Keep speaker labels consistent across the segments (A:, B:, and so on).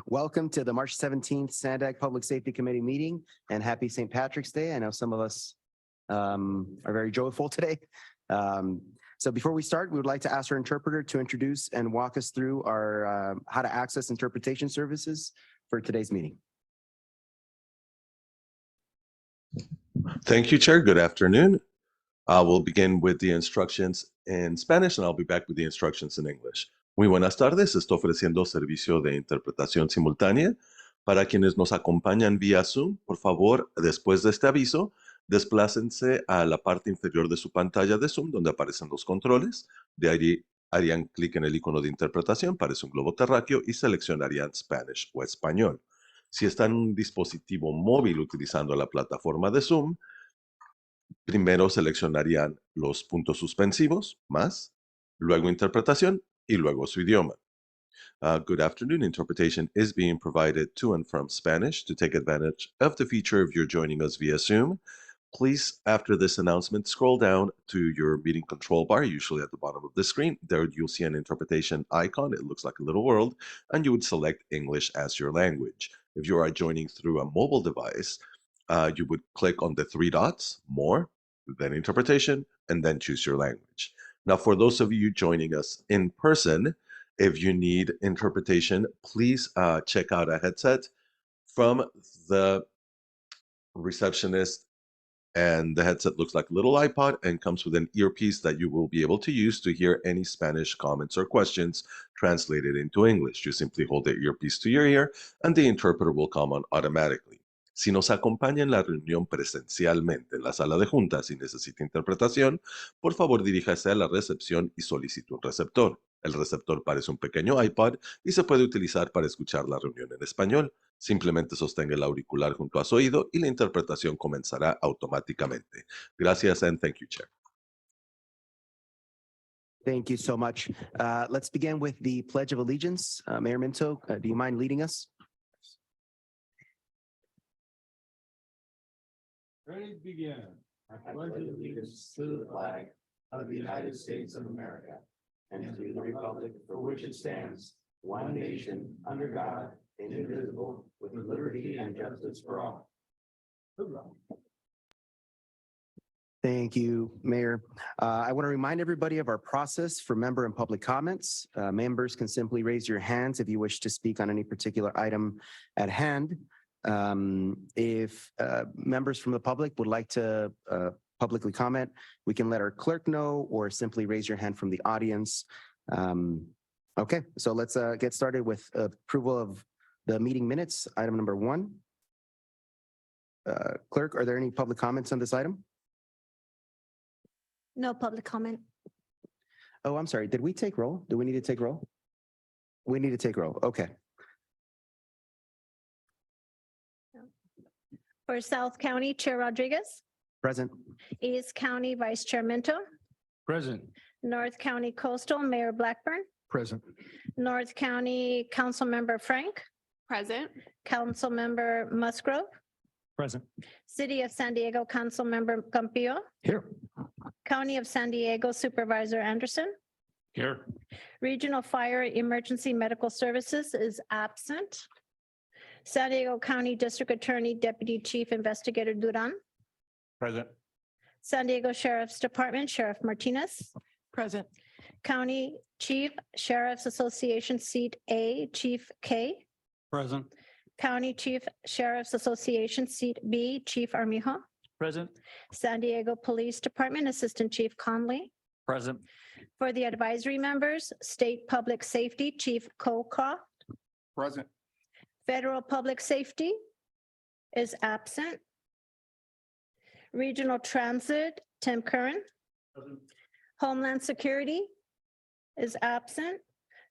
A: Welcome to the March 17th Sandag Public Safety Committee meeting and happy St. Patrick's Day. I know some of us are very joyful today. So before we start, we would like to ask our interpreter to introduce and walk us through our how to access interpretation services for today's meeting.
B: Thank you, Chair. Good afternoon. We'll begin with the instructions in Spanish and I'll be back with the instructions in English. Muy buenas tardes. Estoy ofreciendo servicio de interpretación simultánea. Para quienes nos acompañan vía Zoom, por favor, después de este aviso, desplácense a la parte inferior de su pantalla de Zoom donde aparecen los controles. De allí harían clic en el icono de interpretación, aparece un globo terráqueo y seleccionarían Spanish o español. Si están en un dispositivo móvil utilizando la plataforma de Zoom, primero seleccionarían los puntos suspensivos, más, luego interpretación y luego su idioma. Good afternoon. Interpretation is being provided to and from Spanish. To take advantage of the feature of your joining us via Zoom, please, after this announcement, scroll down to your meeting control bar, usually at the bottom of the screen. There you'll see an interpretation icon. It looks like a little world, and you would select English as your language. If you are joining through a mobile device, you would click on the three dots, More, then Interpretation, and then choose your language. Now, for those of you joining us in person, if you need interpretation, please check out a headset from the receptionist. And the headset looks like a little iPod and comes with an earpiece that you will be able to use to hear any Spanish comments or questions translated into English. You simply hold the earpiece to your ear and the interpreter will come on automatically. Si nos acompaña en la reunión presencialmente en la sala de juntas y necesita interpretación, por favor diríjase a la recepción y solicite un receptor. El receptor parece un pequeño iPod y se puede utilizar para escuchar la reunión en español. Simplemente sostenga el auricular junto a su oído y la interpretación comenzará automáticamente. Gracias and thank you, Chair.
A: Thank you so much. Let's begin with the Pledge of Allegiance. Mayor Minto, do you mind leading us?
C: Praise begin. I pledge allegiance to the flag of the United States of America and to the republic for which it stands, one nation, under God, indivisible, with liberty and justice for all.
A: Thank you, Mayor. I want to remind everybody of our process for member and public comments. Members can simply raise your hands if you wish to speak on any particular item at hand. If members from the public would like to publicly comment, we can let our clerk know or simply raise your hand from the audience. Okay, so let's get started with approval of the meeting minutes, item number 1. Clerk, are there any public comments on this item?
D: No public comment.
A: Oh, I'm sorry. Did we take roll? Do we need to take roll? We need to take roll. Okay.
D: For South County, Chair Rodriguez.
A: Present.
D: East County, Vice Chair Minto.
C: Present.
D: North County Coastal, Mayor Blackburn.
C: Present.
D: North County Council Member Frank.
E: Present.
D: Council Member Musgrove.
C: Present.
D: City of San Diego Council Member Campillo.
C: Here.
D: County of San Diego Supervisor Anderson.
C: Here.
D: Regional Fire Emergency Medical Services is absent. San Diego County District Attorney Deputy Chief Investigator Duran.
C: Present.
D: San Diego Sheriff's Department Sheriff Martinez.
E: Present.
D: County Chief Sheriff's Association Seat A, Chief K.
C: Present.
D: County Chief Sheriff's Association Seat B, Chief Armijo.
C: Present.
D: San Diego Police Department Assistant Chief Conley.
C: Present.
D: For the advisory members, State Public Safety Chief Colcroft.
C: Present.
D: Federal Public Safety is absent. Regional Transit, Tim Curran. Homeland Security is absent.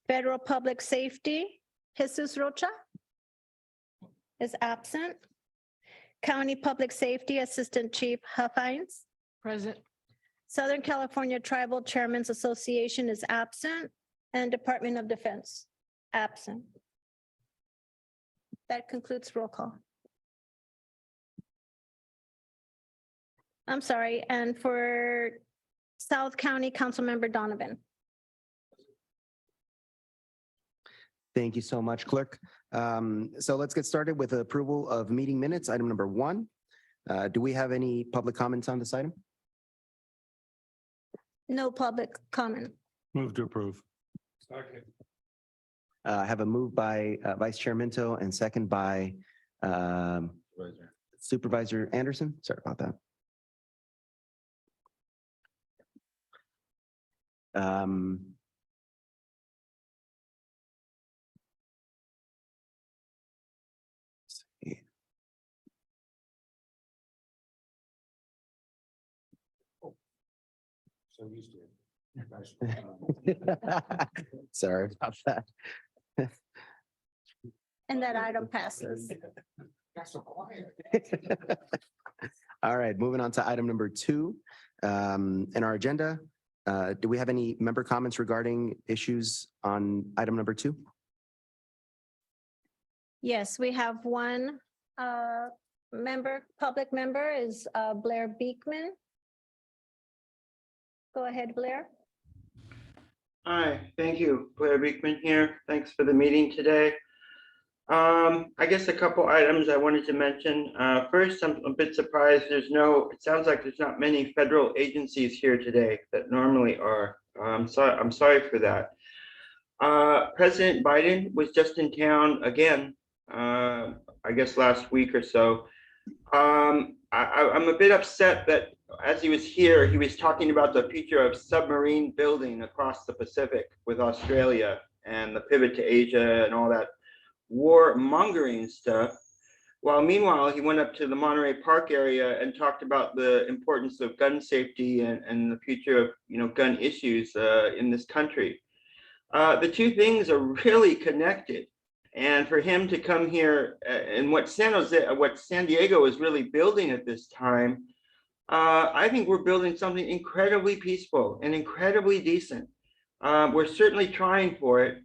D: Federal Public Safety, Jesus Rocha is absent. County Public Safety Assistant Chief Huffines.
E: Present.
D: Southern California Tribal Chairmen's Association is absent, and Department of Defense, absent. That concludes roll call. I'm sorry, and for South County Councilmember Donovan.
A: Thank you so much, Clerk. So let's get started with approval of meeting minutes, item number 1. Do we have any public comments on this item?
D: No public comment.
C: Move to approve.
A: I have a move by Vice Chair Minto and second by Supervisor Anderson. Sorry about that.
C: So used to
A: Sorry about that.
D: And that item passes.
C: Got so quiet.
A: All right, moving on to item number 2 in our agenda. Do we have any member comments regarding issues on item number 2?
D: Yes, we have one public member is Blair Beekman. Go ahead, Blair.
E: Hi, thank you. Blair Beekman here. Thanks for the meeting today. I guess a couple items I wanted to mention. First, I'm a bit surprised it sounds like there's not many federal agencies here today that normally are. I'm sorry for that. President Biden was just in town again, I guess last week or so. I'm a bit upset that as he was here, he was talking about the future of submarine building across the Pacific with Australia and the pivot to Asia and all that warmongering stuff. While meanwhile, he went up to the Monterey Park area and talked about the importance of gun safety and the future of gun issues in this country. The two things are really connected. And for him to come here and what San Diego is really building at this time, I think we're building something incredibly peaceful and incredibly decent. We're certainly trying for it.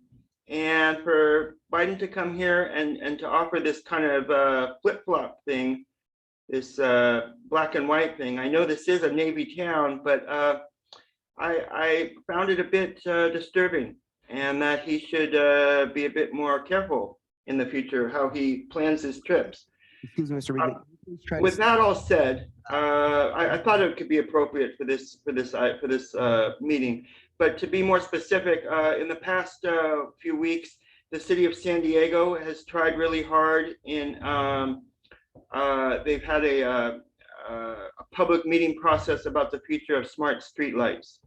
E: And for Biden to come here and to offer this kind of flip-flop thing, this black and white thing. I know this is a Navy town, but I found it a bit disturbing, and that he should be a bit more careful in the future how he plans his trips.
A: Excuse me, Mr. Regan.
E: With that all said, I thought it could be appropriate for this meeting, but to be more specific, in the past few weeks, the city of San Diego has tried really hard in. They've had a public meeting process about the future of smart streetlights,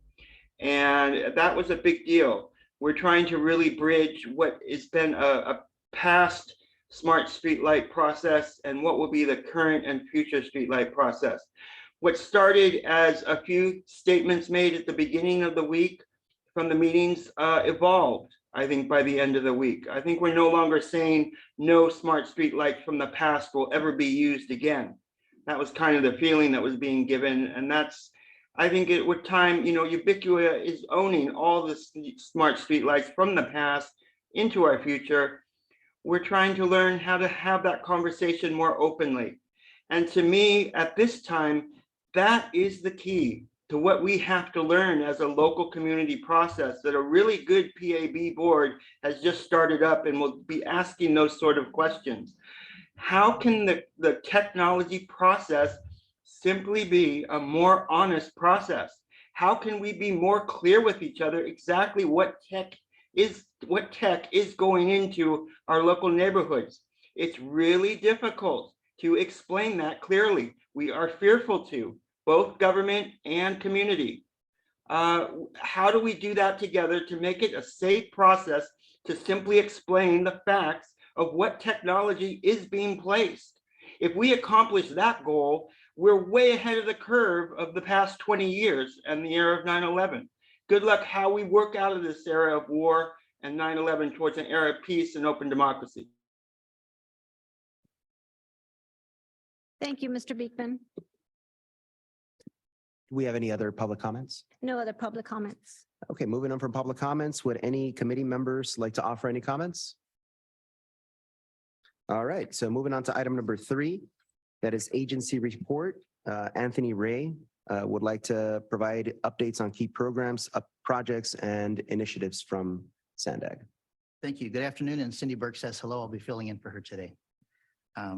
E: and that was a big deal. We're trying to really bridge what has been a past smart streetlight process and what will be the current and future streetlight process. What started as a few statements made at the beginning of the week from the meetings evolved, I think, by the end of the week. I think we're no longer saying no smart streetlight from the past will ever be used again. That was kind of the feeling that was being given, and that's, I think with time, Ubiqua is owning all the smart streetlights from the past into our future. We're trying to learn how to have that conversation more openly. And to me, at this time, that is the key to what we have to learn as a local community process that a really good PAB board has just started up and will be asking those sort of questions. How can the technology process simply be a more honest process? How can we be more clear with each other exactly what tech is going into our local neighborhoods? It's really difficult to explain that clearly. We are fearful to, both government and community. How do we do that together to make it a safe process to simply explain the facts of what technology is being placed? If we accomplish that goal, we're way ahead of the curve of the past 20 years and the era of 9/11. Good luck how we work out of this era of war and 9/11 towards an era of peace and open democracy.
D: Thank you, Mr. Beekman.
A: Do we have any other public comments?
D: No other public comments.
A: Okay, moving on from public comments, would any committee members like to offer any comments? All right, so moving on to item number 3, that is agency report. Anthony Ray would like to provide updates on key programs, projects, and initiatives from Sandag.
F: Thank you. Good afternoon. And Cindy Burke says hello. I'll be filling in for her today.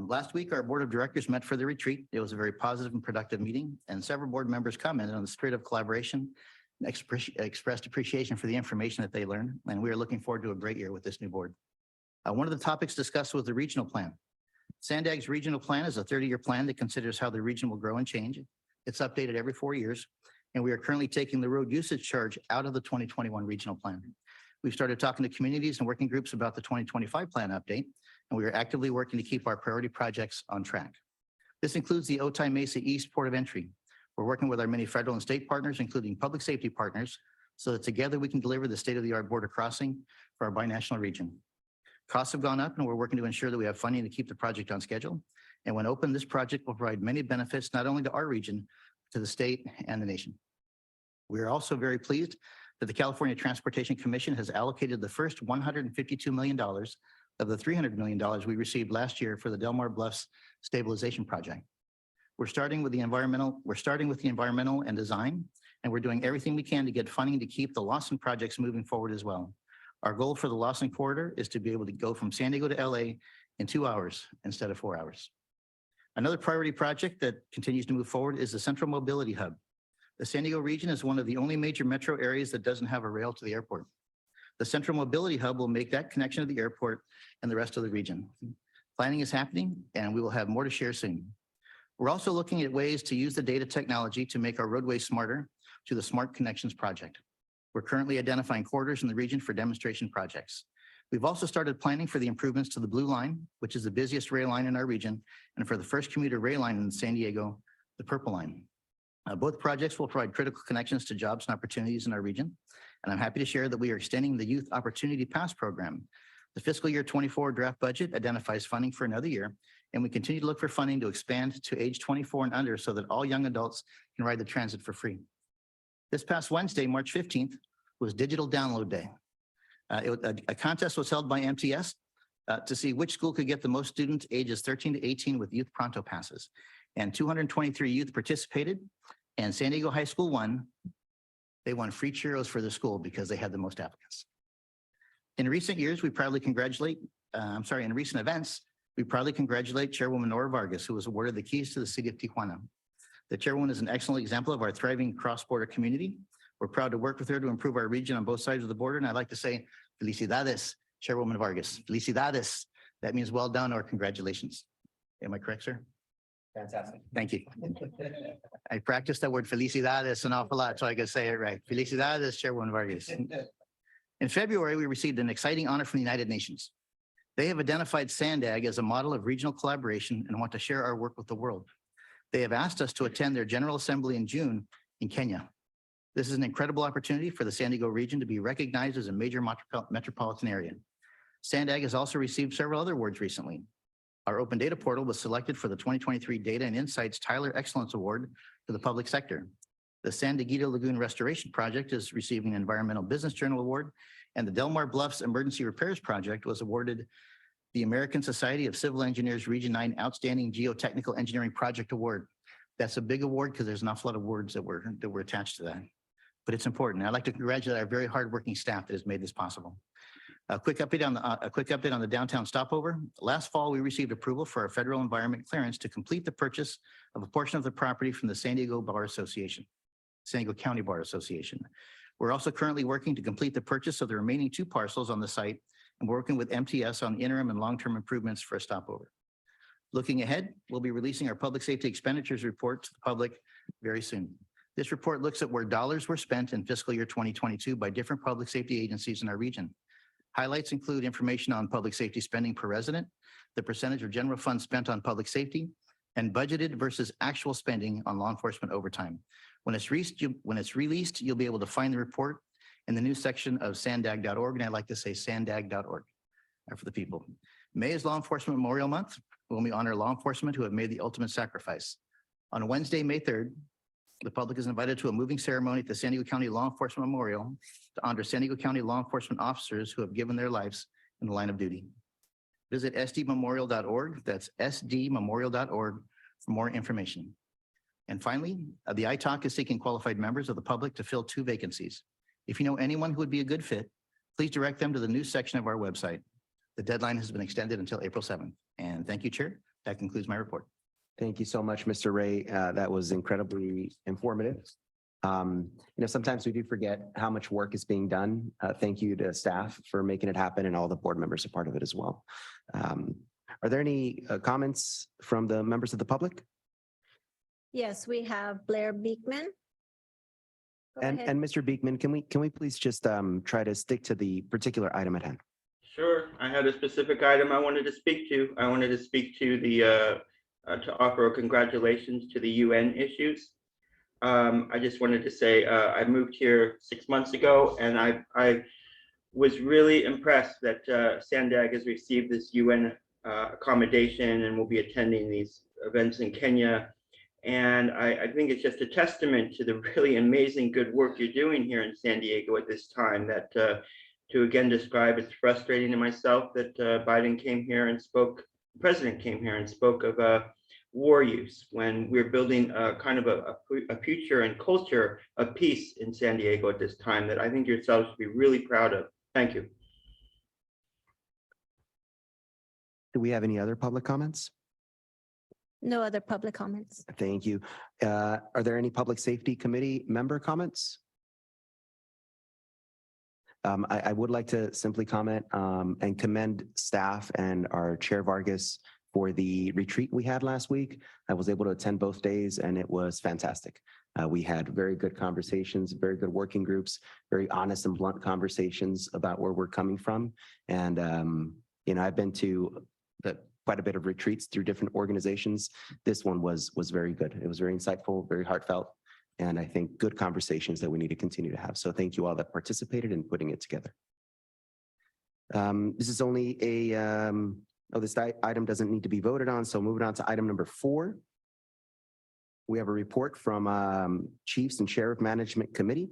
F: Last week, our Board of Directors met for the retreat. It was a very positive and productive meeting, and several board members commented on the spirit of collaboration and expressed appreciation for the information that they learned. And we are looking forward to a great year with this new board. One of the topics discussed was the regional plan. Sandag's regional plan is a 30-year plan that considers how the region will grow and change. It's updated every 4 years, and we are currently taking the road usage charge out of the 2021 regional plan. We've started talking to communities and working groups about the 2025 plan update, and we are actively working to keep our priority projects on track. This includes the Otay Mesa East Port of Entry. We're working with our many federal and state partners, including public safety partners, so that together we can deliver the state-of-the-art border crossing for our binational region. Costs have gone up, and we're working to ensure that we have funding to keep the project on schedule. And when open, this project will provide many benefits, not only to our region, to the state and the nation. We are also very pleased that the California Transportation Commission has allocated the first $152 million of the $300 million we received last year for the Delmar Bluffs Stabilization Project. We're starting with the environmental and design, and we're doing everything we can to get funding to keep the Lawson projects moving forward as well. Our goal for the Lawson corridor is to be able to go from San Diego to LA in 2 hours instead of 4 hours. Another priority project that continues to move forward is the Central Mobility Hub. The San Diego region is one of the only major metro areas that doesn't have a rail to the airport. The Central Mobility Hub will make that connection to the airport and the rest of the region. Planning is happening, and we will have more to share soon. We're also looking at ways to use the data technology to make our roadways smarter through the Smart Connections project. We're currently identifying corridors in the region for demonstration projects. We've also started planning for the improvements to the Blue Line, which is the busiest rail line in our region, and for the first commuter rail line in San Diego, the Purple Line. Both projects will provide critical connections to jobs and opportunities in our region, and I'm happy to share that we are extending the Youth Opportunity Pass program. The fiscal year 24 draft budget identifies funding for another year, and we continue to look for funding to expand to age 24 and under so that all young adults can ride the transit for free. This past Wednesday, March 15th, was Digital Download Day. A contest was held by MTS to see which school could get the most students ages 13 to 18 with Youth Pronto Passes. And 223 youth participated, and San Diego High School won. They won free churros for the school because they had the most applicants. In recent events, we proudly congratulate Chairwoman Nora Vargas, who was awarded the keys to the city of Tijuana. The chairwoman is an excellent example of our thriving cross-border community. We're proud to work with her to improve our region on both sides of the border. And I'd like to say, felicidades, Chairwoman Vargas. Felicidades. That means well done or congratulations. Am I correct, sir?
A: Fantastic.
F: Thank you. I practiced that word felicidades an awful lot, so I could say it right. Felicidades, Chairwoman Vargas. In February, we received an exciting honor from the United Nations. They have identified Sandag as a model of regional collaboration and want to share our work with the world. They have asked us to attend their General Assembly in June in Kenya. This is an incredible opportunity for the San Diego region to be recognized as a major metropolitan area. Sandag has also received several other awards recently. Our open data portal was selected for the 2023 Data and Insights Tyler Excellence Award for the public sector. The San Dieguito Lagoon Restoration Project is receiving an Environmental Business Journal Award, and the Delmar Bluffs Emergency Repairs Project was awarded the American Society of Civil Engineers Region 9 Outstanding Geotechnical Engineering Project Award. That's a big award because there's an awful lot of words that were attached to that, but it's important. I'd like to congratulate our very hardworking staff that has made this possible. A quick update on the downtown stopover. Last fall, we received approval for our federal environment clearance to complete the purchase of a portion of the property from the San Diego County Bar Association. We're also currently working to complete the purchase of the remaining 2 parcels on the site and working with MTS on interim and long-term improvements for a stopover. Looking ahead, we'll be releasing our public safety expenditures report to the public very soon. This report looks at where dollars were spent in fiscal year 2022 by different public safety agencies in our region. Highlights include information on public safety spending per resident, the percentage of general funds spent on public safety, and budgeted versus actual spending on law enforcement overtime. When it's released, you'll be able to find the report in the news section of sandag.org, and I'd like to say sandag.org for the people. May is Law Enforcement Memorial Month, when we honor law enforcement who have made the ultimate sacrifice. On Wednesday, May 3rd, the public is invited to a moving ceremony at the San Diego County Law Enforcement Memorial to honor San Diego County law enforcement officers who have given their lives in the line of duty. Visit sdmemorial.org. That's sdmemorial.org for more information. And finally, the ITAC is seeking qualified members of the public to fill 2 vacancies. If you know anyone who would be a good fit, please direct them to the news section of our website. The deadline has been extended until April 7th. And thank you, Chair. That concludes my report.
A: Thank you so much, Mr. Ray. That was incredibly informative. Sometimes we do forget how much work is being done. Thank you to staff for making it happen, and all the board members are part of it as well. Are there any comments from the members of the public?
D: Yes, we have Blair Beekman. Go
A: And
D: ahead.
A: Mr. Beekman, can we please just try to stick to the particular item at hand?
E: Sure, I had a specific item I wanted to speak to. I wanted to speak to to offer congratulations to the UN issues. I just wanted to say, I moved here 6 months ago, and I was really impressed that Sandag has received this UN accommodation and will be attending these events in Kenya. And I think it's just a testament to the really amazing good work you're doing here in San Diego at this time, that to again describe, it's frustrating to myself that Biden came here and spoke, the president came here and spoke of war use when we're building kind of a future and culture of peace in San Diego at this time that I think yourselves should be really proud of. Thank you.
A: Do we have any other public comments?
D: No other public comments.
A: Thank you. Are there any Public Safety Committee member comments? I would like to simply comment and commend staff and our Chair Vargas for the retreat we had last week. I was able to attend both days, and it was fantastic. We had very good conversations, very good working groups, very honest and blunt conversations about where we're coming from. And, I've been to quite a bit of retreats through different organizations. This one was very good. It was very insightful, very heartfelt, and I think good conversations that we need to continue to have. So thank you all that participated in putting it together. This is only this item doesn't need to be voted on. So moving on to item number 4. We have a report from Chiefs and Sheriff Management Committee,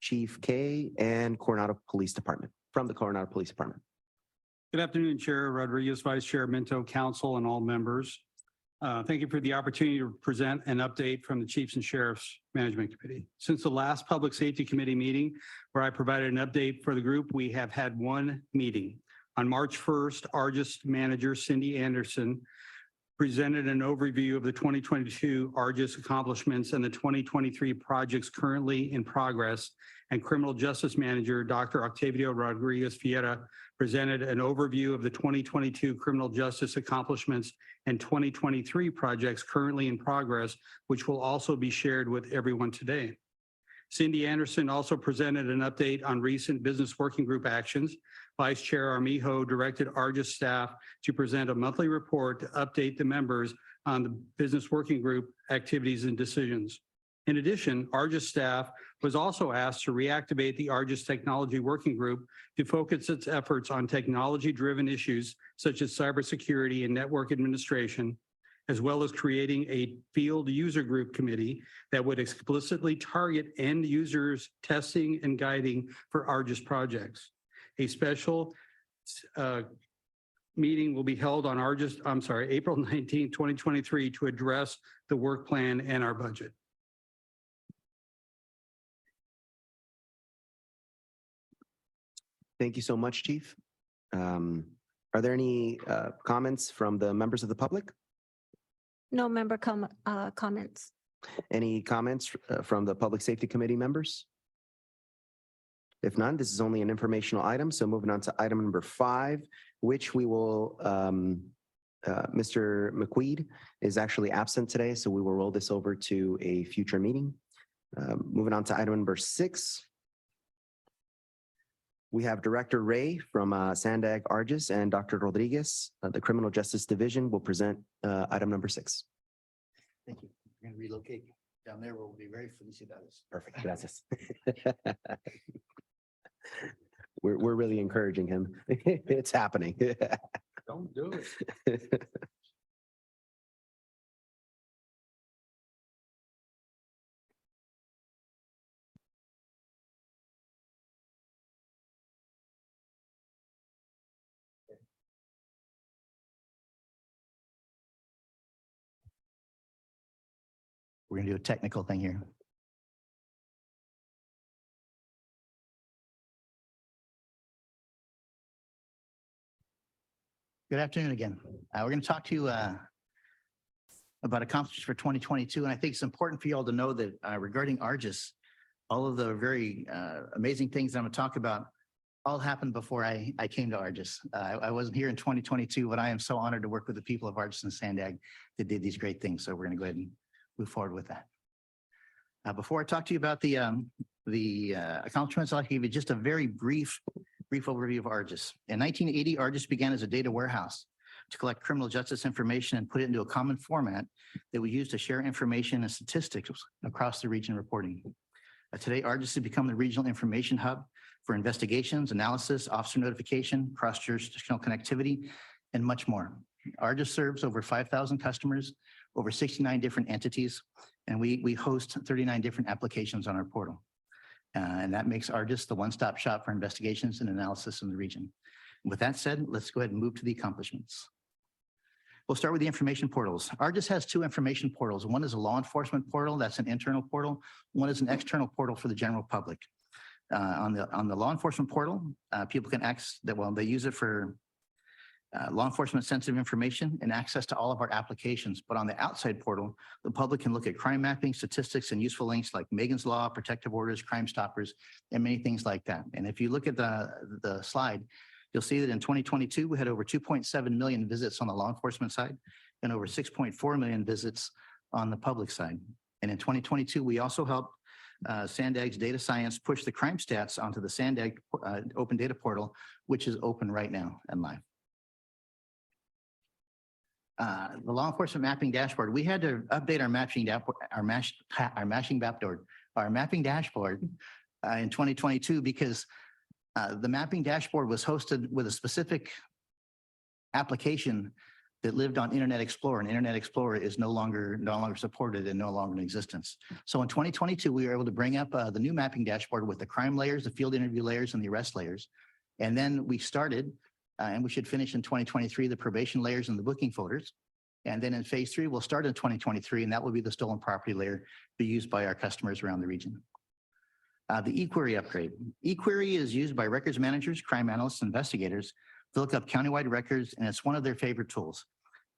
A: Chief Kay and Coronado Police Department, from the Coronado Police Department.
G: Good afternoon, Chair Rodriguez, Vice Chair Minto, Council, and all members. Thank you for the opportunity to present an update from the Chiefs and Sheriffs Management Committee. Since the last Public Safety Committee meeting, where I provided an update for the group, we have had one meeting. On March 1st, Argus Manager Cindy Anderson presented an overview of the 2022 Argus accomplishments and the 2023 projects currently in progress, and Criminal Justice Manager Dr. Octavio Rodriguez Fiera presented an overview of the 2022 criminal justice accomplishments and 2023 projects currently in progress, which will also be shared with everyone today. Cindy Anderson also presented an update on recent business working group actions. Vice Chair Armijo directed Argus staff to present a monthly report to update the members on the business working group activities and decisions. In addition, Argus staff was also asked to reactivate the Argus Technology Working Group to focus its efforts on technology-driven issues such as cybersecurity and network administration, as well as creating a field user group committee that would explicitly target end users testing and guiding for Argus projects. A special meeting will be held on April 19, 2023 to address the work plan and our budget.
A: Thank you so much, Chief. Are there any comments from the members of the public?
D: No member comments.
A: Any comments from the Public Safety Committee members? If none, this is only an informational item. So moving on to item number 5, which we will, Mr. McQueen is actually absent today, so we will roll this over to a future meeting. Moving on to item number 6. We have Director Ray from Sandag Argus and Dr. Rodriguez, the Criminal Justice Division will present item number 6.
F: Thank you. We're going to relocate down there where we'll be very felicidades.
A: Perfect, gracias. We're really encouraging him. It's happening.
G: Don't do it.
F: We're going to do a technical thing here. Good afternoon again. We're going to talk to you about accomplishments for 2022. And I think it's important for you all to know that regarding Argus, all of the very amazing things that I'm going to talk about all happened before I came to Argus. I wasn't here in 2022, but I am so honored to work with the people of Argus and Sandag that did these great things. So we're going to go ahead and move forward with that. Before I talk to you about the accomplishments, I'd like to give you just a very brief overview of Argus. In 1980, Argus began as a data warehouse to collect criminal justice information and put it into a common format that we use to share information and statistics across the region reporting. Today, Argus has become the regional information hub for investigations, analysis, officer notification, cross-jurisdictional connectivity, and much more. Argus serves over 5,000 customers, over 69 different entities, and we host 39 different applications on our portal. And that makes Argus the one-stop shop for investigations and analysis in the region. With that said, let's go ahead and move to the accomplishments. We'll start with the information portals. Argus has two information portals. One is a law enforcement portal. That's an internal portal. One is an external portal for the general public. On the law enforcement portal, people can access that. Well, they use it for law enforcement sensitive information and access to all of our applications. But on the outside portal, the public can look at crime mapping, statistics, and useful links like Megan's Law, protective orders, Crime Stoppers, and many things like that. And if you look at the slide, you'll see that in 2022, we had over 2.7 million visits on the law enforcement side and over 6.4 million visits on the public side. And in 2022, we also helped Sandag's data science push the crime stats onto the Sandag open data portal, which is open right now and live. The law enforcement mapping dashboard, we had to update our mapping dashboard in 2022 because the mapping dashboard was hosted with a specific application that lived on Internet Explorer, and Internet Explorer is no longer supported and no longer in existence. So in 2022, we were able to bring up the new mapping dashboard with the crime layers, the field interview layers, and the arrest layers. And then we started, and we should finish in 2023, the probation layers and the booking folders. And then in phase 3, we'll start in 2023, and that will be the stolen property layer be used by our customers around the region. The eQuery upgrade. eQuery is used by records managers, crime analysts, investigators to look up countywide records, and it's one of their favorite tools.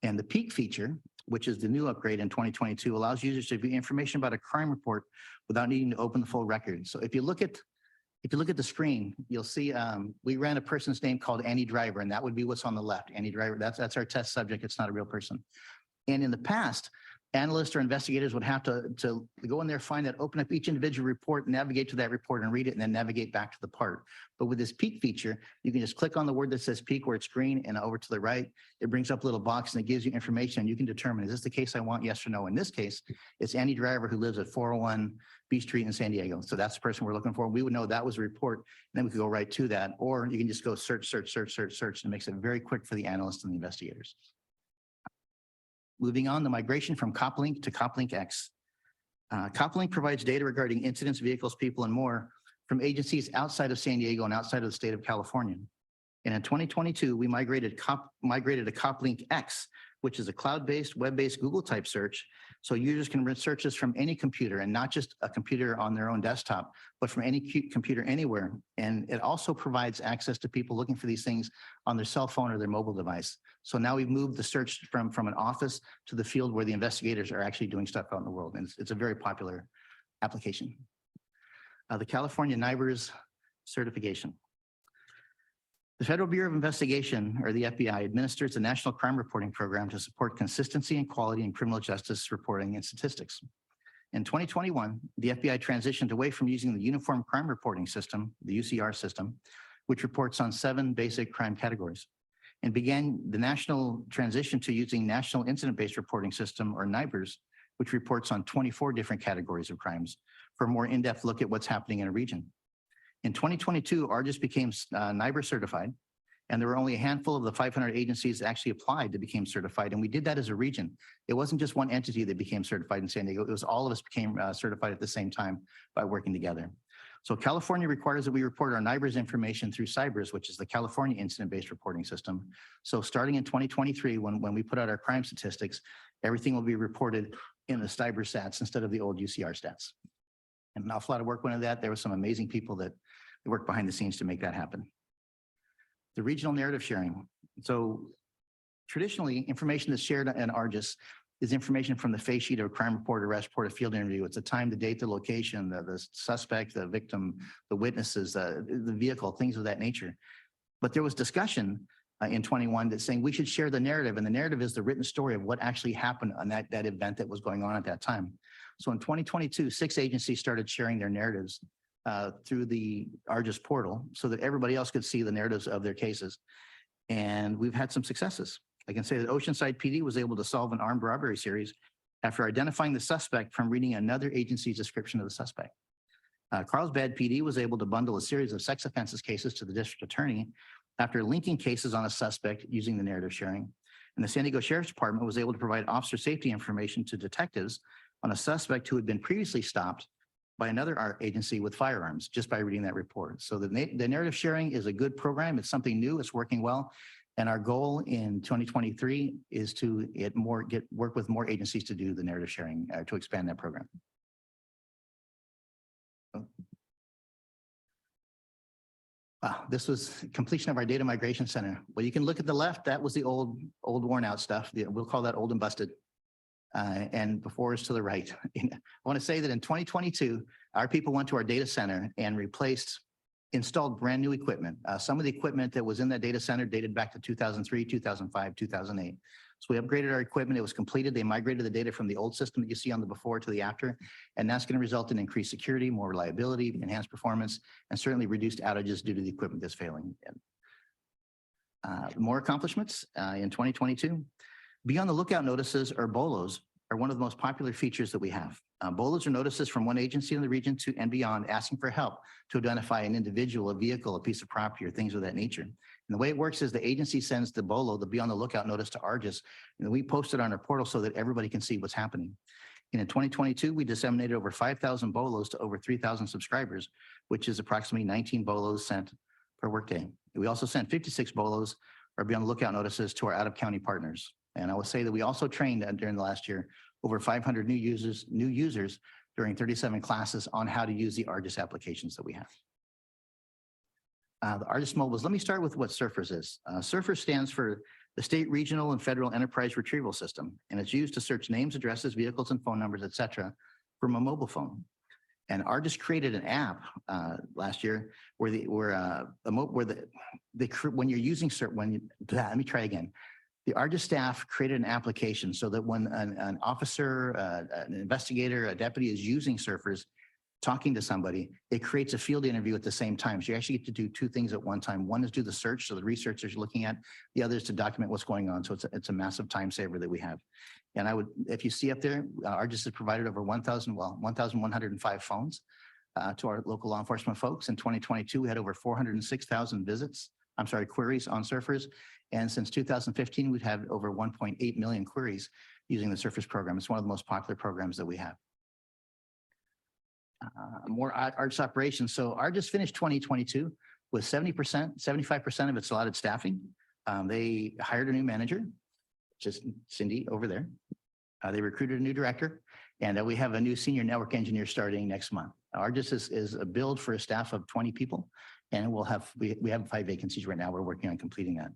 F: And the Peek feature, which is the new upgrade in 2022, allows users to view information about a crime report without needing to open the full record. So if you look at the screen, you'll see we ran a person's name called Annie Driver, and that would be what's on the left. Annie Driver, that's our test subject. It's not a real person. And in the past, analysts or investigators would have to go in there, find that, open up each individual report, navigate to that report and read it, and then navigate back to the part. But with this Peek feature, you can just click on the word that says Peek where it's green and over to the right. It brings up a little box and it gives you information. And you can determine, is this the case I want? Yes or no. In this case, it's Annie Driver who lives at 401 B Street in San Diego. So that's the person we're looking for. We would know that was a report, and then we could go right to that. Or you can just go search, and it makes it very quick for the analysts and the investigators. Moving on, the migration from CopLink to CopLink X. CopLink provides data regarding incidents, vehicles, people, and more from agencies outside of San Diego and outside of the state of California. And in 2022, we migrated to CopLink X, which is a cloud-based, web-based Google-type search. So users can run searches from any computer, and not just a computer on their own desktop, but from any computer anywhere. And it also provides access to people looking for these things on their cell phone or their mobile device. So now we've moved the search from an office to the field where the investigators are actually doing stuff out in the world. And it's a very popular application. The California NIBRS certification. The Federal Bureau of Investigation, or the FBI, administers the National Crime Reporting Program to support consistency and quality in criminal justice reporting and statistics. In 2021, the FBI transitioned away from using the Uniform Crime Reporting System, the UCR system, which reports on 7 basic crime categories, and began the national transition to using National Incident-Based Reporting System, or NIBRS, which reports on 24 different categories of crimes for a more in-depth look at what's happening in a region. In 2022, Argus became NIBRS certified, and there were only a handful of the 500 agencies that actually applied to become certified, and we did that as a region. It wasn't just one entity that became certified in San Diego. It was all of us became certified at the same time by working together. So California requires that we report our NIBRS information through CYBRS, which is the California Incident-Based Reporting System. So starting in 2023, when we put out our crime statistics, everything will be reported in the CYBRS stats instead of the old UCR stats. And an awful lot of work went into that. There were some amazing people that worked behind the scenes to make that happen. The regional narrative sharing. So traditionally, information that's shared in Argus is information from the face sheet of a crime report, arrest report, a field interview. It's the time, the date, the location, the suspect, the victim, the witnesses, the vehicle, things of that nature. But there was discussion in 21 that's saying we should share the narrative, and the narrative is the written story of what actually happened on that event that was going on at that time. So in 2022, 6 agencies started sharing their narratives through the Argus portal so that everybody else could see the narratives of their cases. And we've had some successes. I can say that Oceanside PD was able to solve an armed robbery series after identifying the suspect from reading another agency's description of the suspect. Carlsbad PD was able to bundle a series of sex offenses cases to the district attorney after linking cases on a suspect using the narrative sharing. And the San Diego Sheriff's Department was able to provide officer safety information to detectives on a suspect who had been previously stopped by another agency with firearms just by reading that report. So the narrative sharing is a good program. It's something new. It's working well. And our goal in 2023 is to work with more agencies to do the narrative sharing, to expand that program. This was completion of our data migration center. Well, you can look at the left. That was the old worn out stuff. We'll call that old and busted. And before is to the right. I want to say that in 2022, our people went to our data center and installed brand new equipment. Some of the equipment that was in that data center dated back to 2003, 2005, 2008. So we upgraded our equipment. It was completed. They migrated the data from the old system that you see on the before to the after. And that's going to result in increased security, more reliability, enhanced performance, and certainly reduced outages due to the equipment that's failing. More accomplishments in 2022. Be on the lookout notices, or BOLOs, are one of the most popular features that we have. BOLOs are notices from one agency in the region to and beyond asking for help to identify an individual, a vehicle, a piece of property, or things of that nature. And the way it works is the agency sends the BOLO, the be on the lookout notice, to Argus, and we post it on our portal so that everybody can see what's happening. And in 2022, we disseminated over 5,000 BOLOs to over 3,000 subscribers, which is approximately 19 BOLOs sent per workday. We also sent 56 BOLOs, or be on the lookout notices, to our out-of-county partners. And I will say that we also trained during the last year over 500 new users during 37 classes on how to use the Argus applications that we have. The Argus Mobiles, let me start with what SURFERS is. SURFERS stands for the State, Regional, and Federal Enterprise Retrieval System, and it's used to search names, addresses, vehicles, and phone numbers, et cetera, from a mobile phone. And Argus created an app last year when you're using let me try again. The Argus staff created an application so that when an officer, an investigator, a deputy is using SURFERS, talking to somebody, it creates a field interview at the same time. So you actually get to do 2 things at one time. One is do the search, so the researchers are looking at. The other is to document what's going on. So it's a massive time saver that we have. And if you see up there, Argus has provided over 1,105 phones to our local law enforcement folks. In 2022, we had over 406,000 queries on SURFERS. And since 2015, we've had over 1.8 million queries using the SURFERS program. It's one of the most popular programs that we have. More Argus operations. So Argus finished 2022 with 75% of its allotted staffing. They hired a new manager, just Cindy over there. They recruited a new director, and we have a new senior network engineer starting next month. Argus is a build for a staff of 20 people, and we have 5 vacancies right now. We're working on completing that.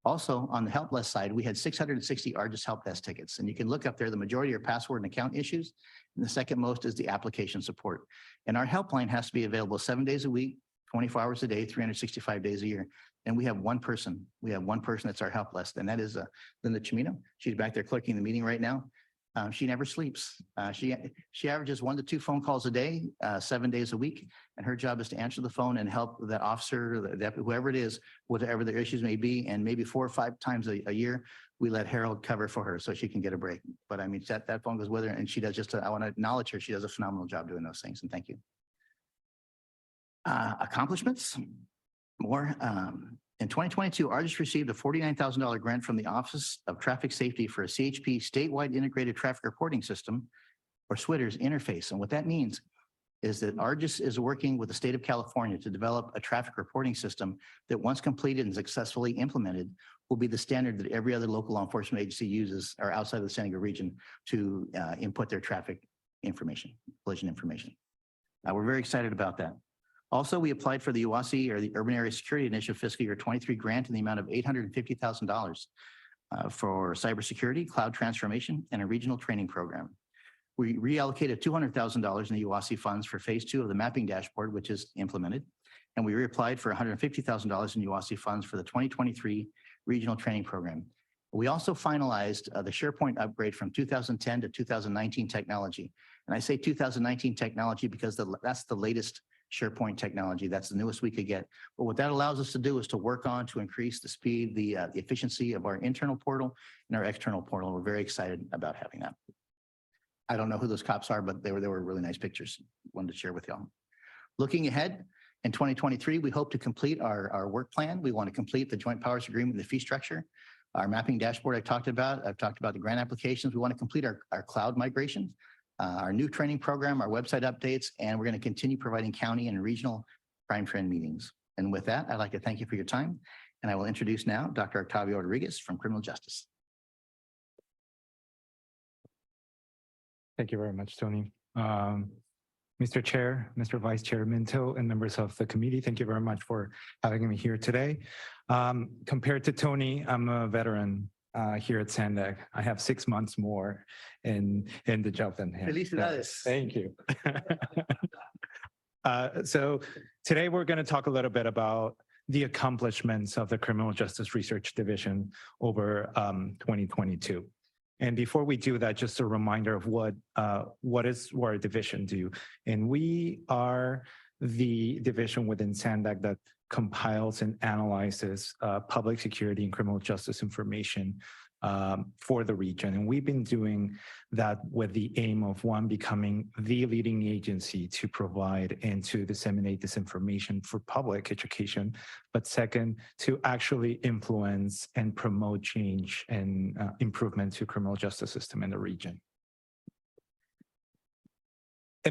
F: Also, on the help desk side, we had 660 Argus help desk tickets, and you can look up there. The majority are password and account issues, and the second most is the application support. And our helpline has to be available 7 days a week, 24 hours a day, 365 days a year. And we have one person. That's our help desk, and that is Linda Chimino. She's back there clerking the meeting right now. She never sleeps. She averages 1 to 2 phone calls a day, 7 days a week. And her job is to answer the phone and help that officer, whoever it is, whatever their issues may be. And maybe 4 or 5 times a year, we let Harold cover for her so she can get a break. But I mean, that phone goes with her, and she does I want to acknowledge her. She does a phenomenal job doing those things. And thank you. Accomplishments, more. In 2022, Argus received a $49,000 grant from the Office of Traffic Safety for a CHP statewide integrated traffic reporting system, or SWITRS interface. And what that means is that Argus is working with the state of California to develop a traffic reporting system that, once completed and successfully implemented, will be the standard that every other local law enforcement agency uses, or outside of the San Diego region, to input their traffic information, collision information. We're very excited about that. Also, we applied for the UASI, or the Urban Area Security Initiative, fiscal year 23 grant in the amount of $850,000. for cybersecurity, cloud transformation, and a regional training program. We reallocated $200,000 in the UASI funds for phase 2 of the mapping dashboard, which is implemented. And we reapplied for $150,000 in UASI funds for the 2023 regional training program. We also finalized the SharePoint upgrade from 2010 to 2019 technology. And I say 2019 technology because that's the latest SharePoint technology. That's the newest we could get. But what that allows us to do is to work on to increase the speed, the efficiency of our internal portal and our external portal. We're very excited about having that. I don't know who those cops are, but they were really nice pictures. Wanted to share with y'all. Looking ahead, in 2023, we hope to complete our work plan. We want to complete the joint powers agreement, the fee structure, our mapping dashboard I've talked about the grant applications. We want to complete our cloud migration, our new training program, our website updates, and we're going to continue providing county and regional crime trend meetings. And with that, I'd like to thank you for your time. And I will introduce now Dr. Octavio Rodriguez from Criminal Justice.
H: Thank you very much, Tony. Mr. Chair, Mr. Vice Chair Minto, and members of the committee, thank you very much for having me here today. Compared to Tony, I'm a veteran here at SANDAG. I have 6 months more in the job than him.
F: Felicidades.
H: Thank you. So today we're going to talk a little bit about the accomplishments of the Criminal Justice Research Division over 2022. And before we do that, just a reminder of what our division do. And we are the division within SANDAG that compiles and analyzes public security and criminal justice information for the region. And we've been doing that with the aim of, one, becoming the leading agency to provide and to disseminate this information for public education, but second, to actually influence and promote change and improvement to criminal justice system in the region.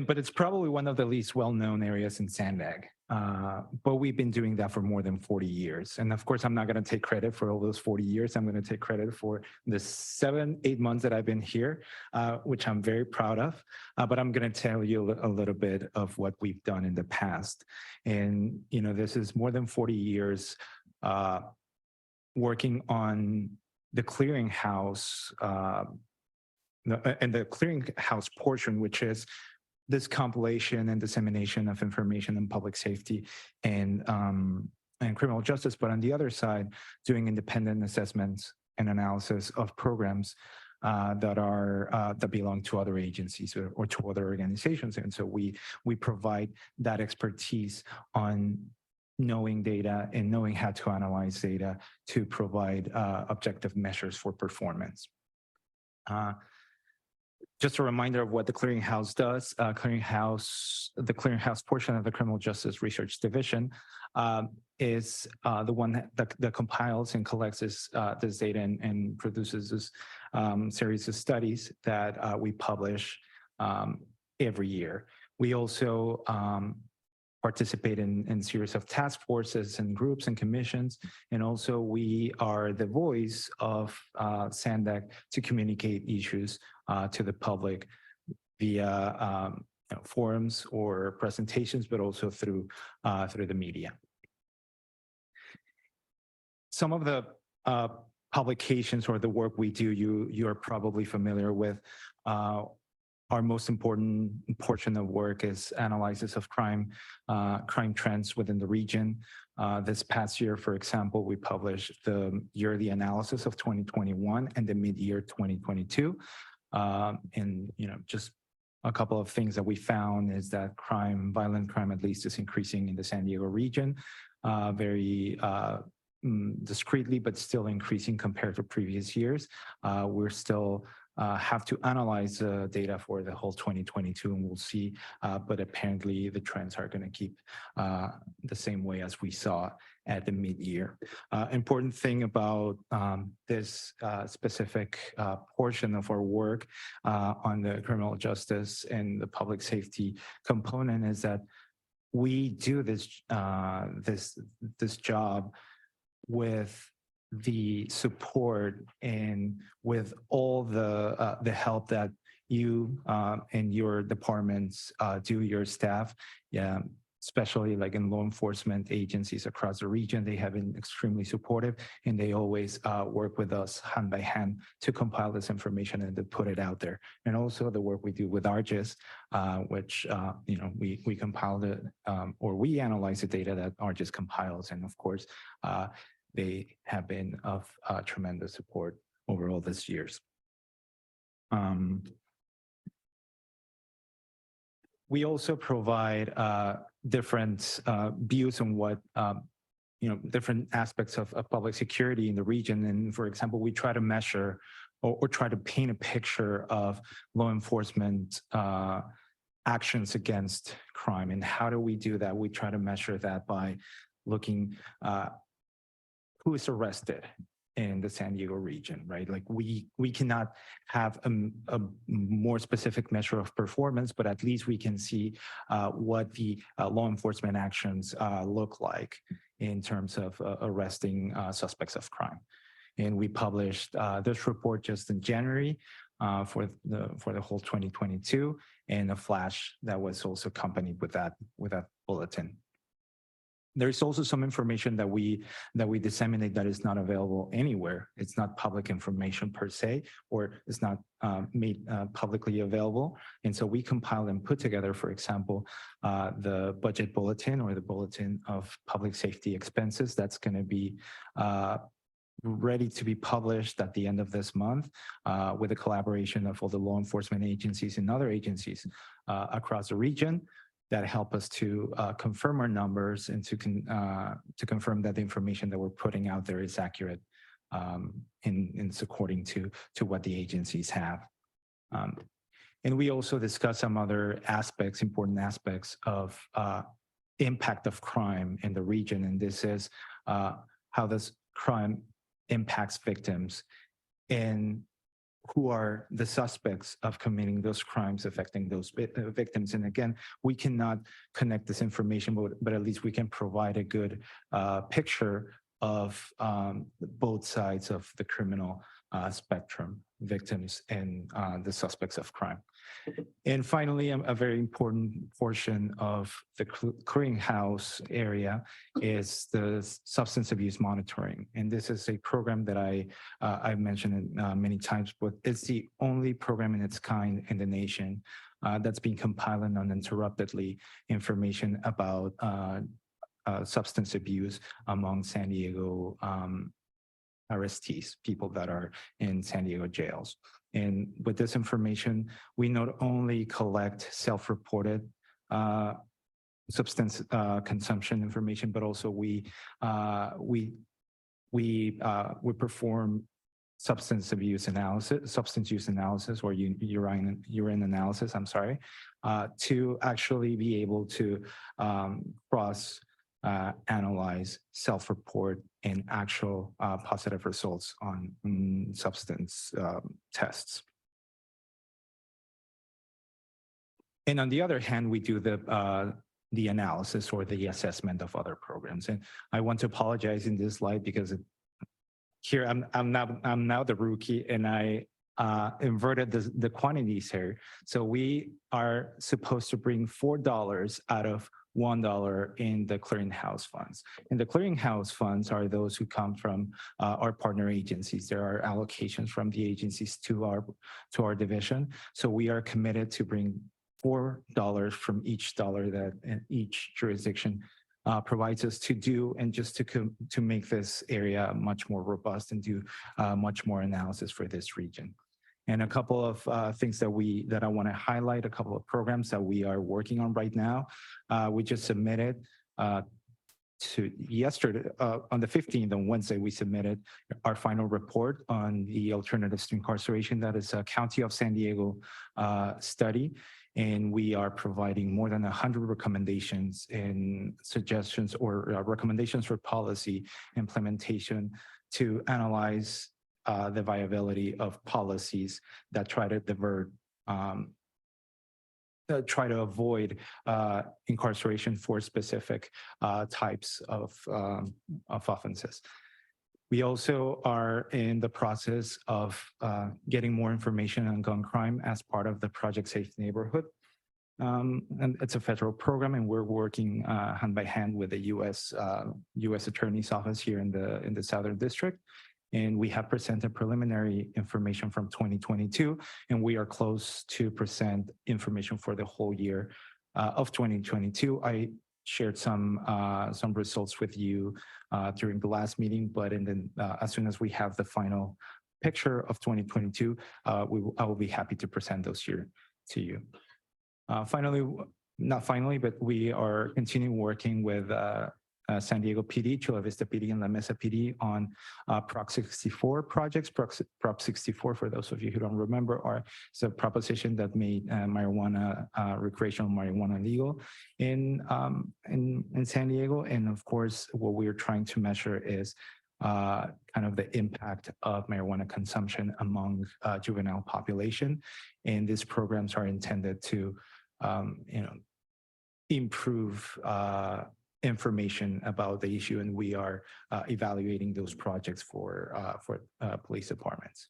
H: But it's probably one of the least well-known areas in SANDAG. But we've been doing that for more than 40 years. And of course, I'm not going to take credit for all those 40 years. I'm going to take credit for the 7-8 months that I've been here, which I'm very proud of. But I'm going to tell you a little bit of what we've done in the past. And, you know, this is more than 40 years working on the clearinghouse and the clearinghouse portion, which is this compilation and dissemination of information in public safety and criminal justice, but on the other side, doing independent assessments and analysis of programs that belong to other agencies or to other organizations. And so we provide that expertise on knowing data and knowing how to analyze data to provide objective measures for performance. Just a reminder of what the clearinghouse does. The clearinghouse portion of the Criminal Justice Research Division is the one that compiles and collects this data and produces this series of studies that we publish every year. We also participate in series of task forces and groups and commissions. And also we are the voice of SANDAG to communicate issues to the public via forums or presentations, but also through the media. Some of the publications or the work we do, you're probably familiar with. Our most important portion of work is analysis of crime trends within the region. This past year, for example, we published the yearly analysis of 2021 and the mid-year 2022. And just a couple of things that we found is that violent crime at least, is increasing in the San Diego region, very discreetly, but still increasing compared to previous years. We're still have to analyze data for the whole 2022, and we'll see, but apparently the trends are going to keep the same way as we saw at the mid-year. Important thing about this specific portion of our work on the criminal justice and the public safety component is that we do this job with the support and with all the help that you and your departments do, your staff, especially like in law enforcement agencies across the region. They have been extremely supportive, and they always work with us hand by hand to compile this information and to put it out there. And also the work we do with ARGIS, which we compile or we analyze the data that ARGIS compiles, and of course, they have been of tremendous support over all these years. We also provide different views on what different aspects of public security in the region. And for example, we try to measure or try to paint a picture of law enforcement actions against crime. And how do we do that? We try to measure that by looking who is arrested in the San Diego region, right? Like we cannot have a more specific measure of performance, but at least we can see what the law enforcement actions look like in terms of arresting suspects of crime. And we published this report just in January for the whole 2022, and a flash that was also accompanied with that bulletin. There's also some information that we disseminate that is not available anywhere. It's not public information per se, or it's not made publicly available. And so we compile and put together, for example, the budget bulletin or the bulletin of public safety expenses. That's going to be ready to be published at the end of this month with the collaboration of all the law enforcement agencies and other agencies across the region that help us to confirm our numbers and to confirm that the information that we're putting out there is accurate and according to what the agencies have. And we also discuss some other aspects, important aspects of impact of crime in the region. And this is how this crime impacts victims and who are the suspects of committing those crimes affecting those victims. And again, we cannot connect this information, but at least we can provide a good picture of both sides of the criminal spectrum, victims and the suspects of crime. And finally, a very important portion of the clearinghouse area is the substance abuse monitoring. And this is a program that I've mentioned many times, but it's the only program in its kind in the nation that's been compiling uninterruptedly information about substance abuse among San Diego arrestees, people that are in San Diego jails. And with this information, we not only collect self-reported substance consumption information, but also we perform substance use analysis, or urine analysis, I'm sorry, to actually be able to analyze, self-report, and actual positive results on substance tests. And on the other hand, we do the analysis or the assessment of other programs. And I want to apologize in this slide because here I'm now the rookie, and I inverted the quantities here. So we are supposed to bring $4 out of $1 in the clearinghouse funds. And the clearinghouse funds are those who come from our partner agencies. There are allocations from the agencies to our division. So we are committed to bring $4 from each dollar that each jurisdiction provides us to do, and just to make this area much more robust and do much more analysis for this region. And a couple of things that I want to highlight, a couple of programs that we are working on right now. We just submitted to yesterday, on the 15th, on Wednesday, we submitted our final report on the alternatives to incarceration. That is a County of San Diego study. And we are providing more than 100 recommendations and suggestions or recommendations for policy implementation to analyze the viability of policies that try to divert, try to avoid incarceration for specific types of offenses. We also are in the process of getting more information on gun crime as part of the Project Safe Neighborhood. And it's a federal program, and we're working hand by hand with the U.S. Attorney's Office here in the Southern District. And we have presented preliminary information from 2022, and we are close to present information for the whole year of 2022. I shared some results with you during the last meeting, but as soon as we have the final picture of 2022, I will be happy to present those here to you. Not finally, but we are continuing working with San Diego PD, Chula Vista PD, and La Mesa PD on Prop 64 projects. Prop 64, for those of you who don't remember, is a proposition that made recreational marijuana legal in San Diego. And of course, what we're trying to measure is kind of the impact of marijuana consumption among juvenile population. And these programs are intended to, improve information about the issue, and we are evaluating those projects for police departments.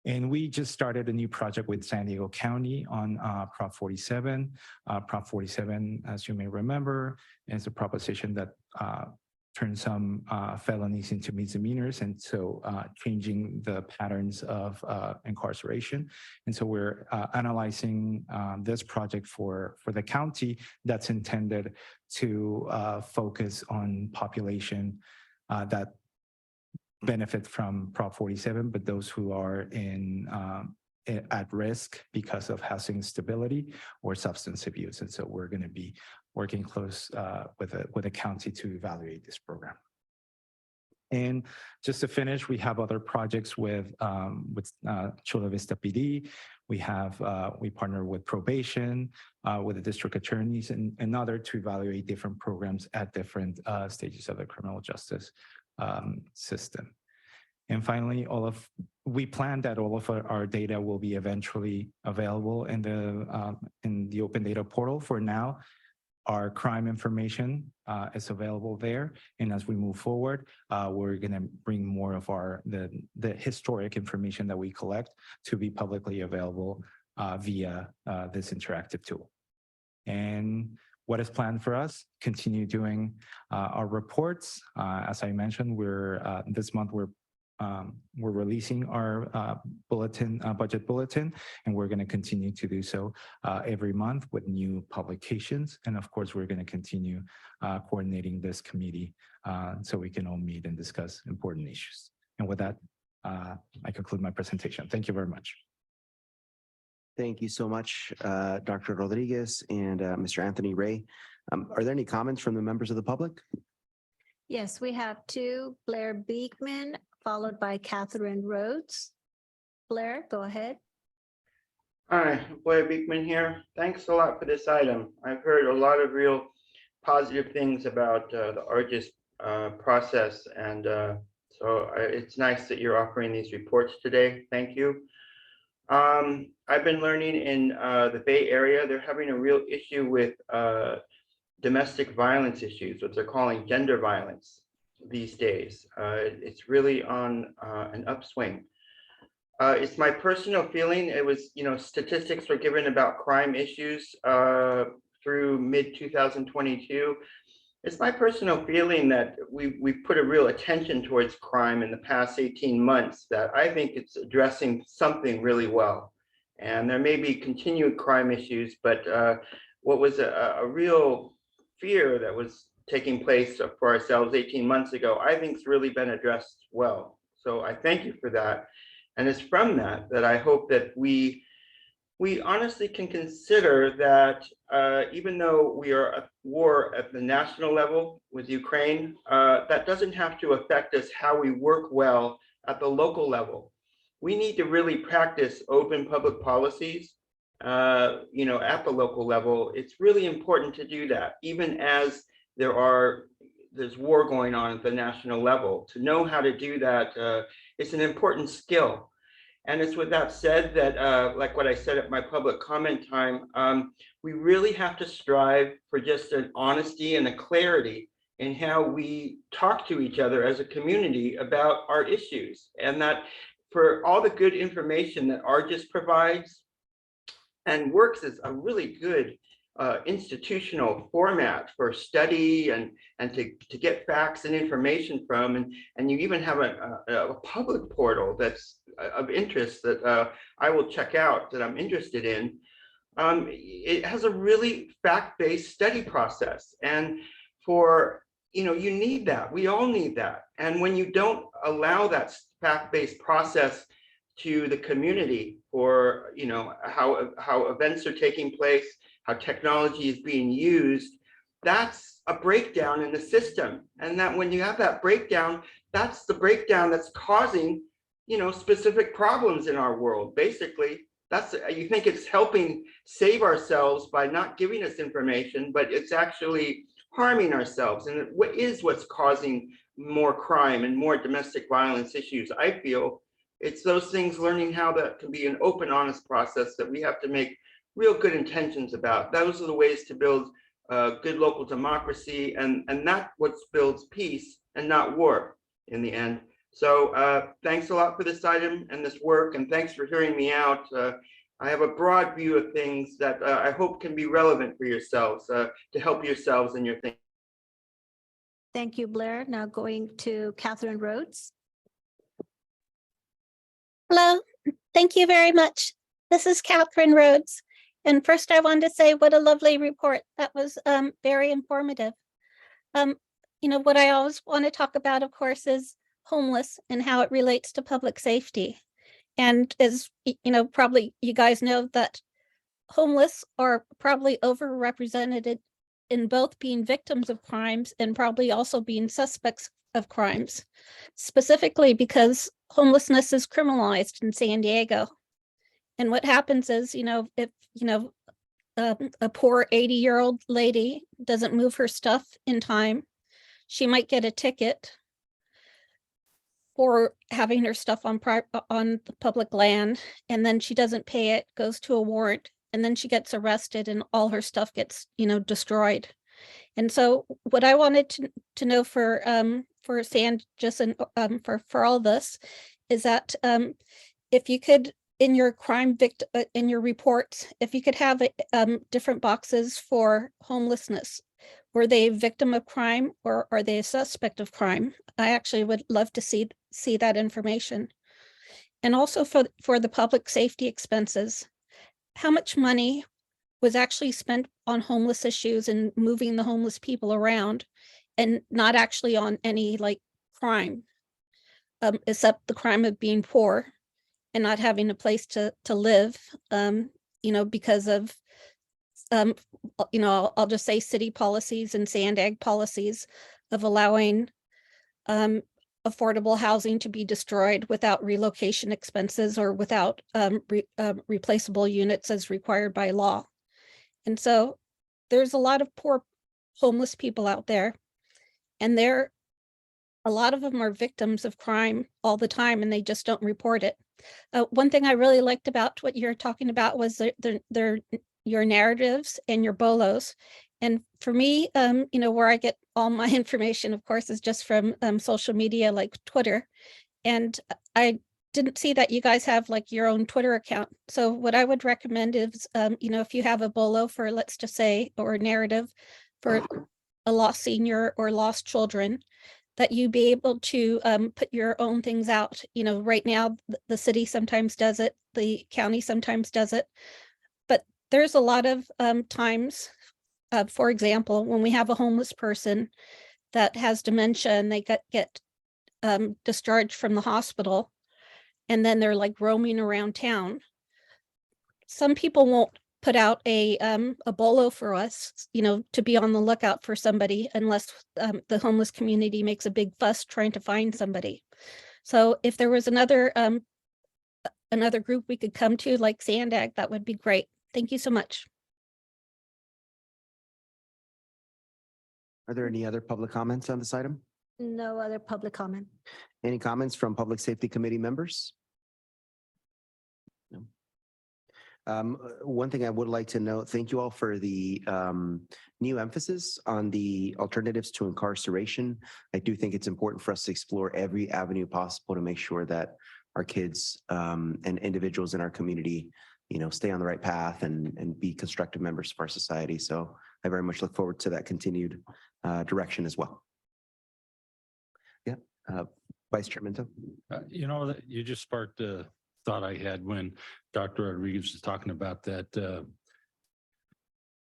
H: And we just started a new project with San Diego County on Prop 47. Prop 47, as you may remember, is a proposition that turns some felonies into misdemeanors, and so changing the patterns of incarceration. And so we're analyzing this project for the county that's intended to focus on population that benefit from Prop 47, but those who are at risk because of housing instability or substance abuse. And so we're going to be working close with the county to evaluate this program. And just to finish, we have other projects with Chula Vista PD. We partner with probation, with the district attorneys and other to evaluate different programs at different stages of the criminal justice system. And finally, we plan that all of our data will be eventually available in the open data portal. For now, our crime information is available there, and as we move forward, we're going to bring more of the historic information that we collect to be publicly available via this interactive tool. And what is planned for us? Continue doing our reports. As I mentioned, this month we're releasing our budget bulletin, and we're going to continue to do so every month with new publications. And of course, we're going to continue coordinating this committee so we can all meet and discuss important issues. And with that, I conclude my presentation. Thank you very much.
A: Thank you so much, Dr. Rodriguez and Mr. Anthony Ray. Are there any comments from the members of the public?
D: Yes, we have two, Blair Beekman, followed by Catherine Rhodes. Blair, go ahead.
E: Hi, Blair Beekman here. Thanks a lot for this item. I've heard a lot of real positive things about the ARGIS process, and so it's nice that you're offering these reports today. Thank you. I've been learning in the Bay Area, they're having a real issue with domestic violence issues, what they're calling gender violence these days. It's really on an upswing. It's my personal feeling, it was, statistics were given about crime issues through mid-2022. It's my personal feeling that we put a real attention towards crime in the past 18 months that I think it's addressing something really well. And there may be continued crime issues, but what was a real fear that was taking place for ourselves 18 months ago, I think it's really been addressed well. So I thank you for that. And it's from that I hope that we honestly can consider that even though we are at war at the national level with Ukraine, that doesn't have to affect us how we work well at the local level. We need to really practice open public policies, at the local level. It's really important to do that, even as there's war going on at the national level. To know how to do that, it's an important skill. And it's with that said that, like what I said at my public comment time, we really have to strive for just an honesty and a clarity in how we talk to each other as a community about our issues. And that for all the good information that ARGIS provides, And Works is a really good institutional format for study and to get facts and information from. And you even have a public portal that's of interest that I will check out, that I'm interested in. It has a really fact-based study process. And you need that. We all need that. And when you don't allow that fact-based process to the community for, how events are taking place, how technology is being used, that's a breakdown in the system. And that when you have that breakdown, that's the breakdown that's causing, specific problems in our world. Basically, you think it's helping save ourselves by not giving us information, but it's actually harming ourselves. And what's causing more crime and more domestic violence issues, I feel. It's those things, learning how that can be an open, honest process that we have to make real good intentions about. Those are the ways to build good local democracy, and that's what builds peace and not war in the end. So thanks a lot for this item and this work, and thanks for hearing me out. I have a broad view of things that I hope can be relevant for yourselves, to help yourselves in your thinking.
D: Thank you, Blair. Now going to Catherine Rhodes.
I: Hello, thank you very much. This is Catherine Rhodes. And first I wanted to say what a lovely report. That was very informative. What I always want to talk about, of course, is homeless and how it relates to public safety. And as probably you guys know that homeless are probably overrepresented in both being victims of crimes and probably also being suspects of crimes, specifically because homelessness is criminalized in San Diego. And what happens is, if, a poor 80-year-old lady doesn't move her stuff in time, she might get a ticket for having her stuff on the public land, and then she doesn't pay it, goes to a warrant, and then she gets arrested and all her stuff gets, destroyed. And so what I wanted to know for San, just for all this, is that if you could, in your crime victim, in your reports, if you could have different boxes for homelessness. Were they a victim of crime or are they a suspect of crime? I actually would love to see that information. And also for the public safety expenses, how much money was actually spent on homeless issues and moving the homeless people around, and not actually on any crime, except the crime of being poor and not having a place to live, because of, I'll just say city policies and SANDAG policies of allowing affordable housing to be destroyed without relocation expenses or without replaceable units as required by law. And so there's a lot of poor homeless people out there, and a lot of them are victims of crime all the time, and they just don't report it. One thing I really liked about what you're talking about was your narratives and your bolos. And for me, where I get all my information, of course, is just from social media like Twitter. And I didn't see that you guys have your own Twitter account. So what I would recommend is, if you have a bolo for, let's just say, or a narrative for a lost senior or lost children, that you be able to put your own things out. Right now, the city sometimes does it, the county sometimes does it, but there's a lot of times, for example, when we have a homeless person that has dementia and they get discharged from the hospital, and then they're roaming around town. Some people won't put out a bolo for us, to be on the lookout for somebody unless the homeless community makes a big fuss trying to find somebody. So if there was another group we could come to, like SANDAG, that would be great. Thank you so much.
A: Are there any other public comments on this item?
D: No other public comment.
A: Any comments from Public Safety Committee members? No. One thing I would like to note, thank you all for the new emphasis on the alternatives to incarceration. I do think it's important for us to explore every avenue possible to make sure that our kids and individuals in our community stay on the right path and be constructive members of our society. So I very much look forward to that continued direction as well. Yeah, Vice Chair Minto.
J: You just sparked a thought I had when Dr. Rodriguez was talking about that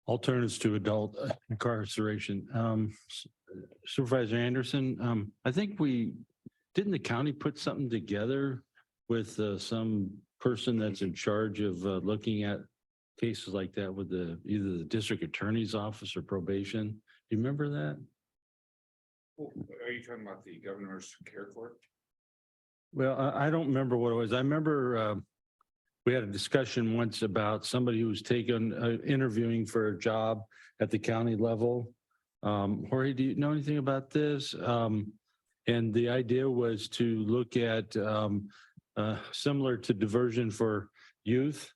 J: alternatives to adult incarceration. Supervisor Anderson, I think didn't the county put something together with some person that's in charge of looking at cases like that with either the district attorney's office or probation? Do you remember that?
K: Are you talking about the governor's care court?
J: Well, I don't remember what it was. I remember we had a discussion once about somebody who was interviewing for a job at the county level. Jorge, do you know anything about this? And the idea was to look at similar to diversion for youth.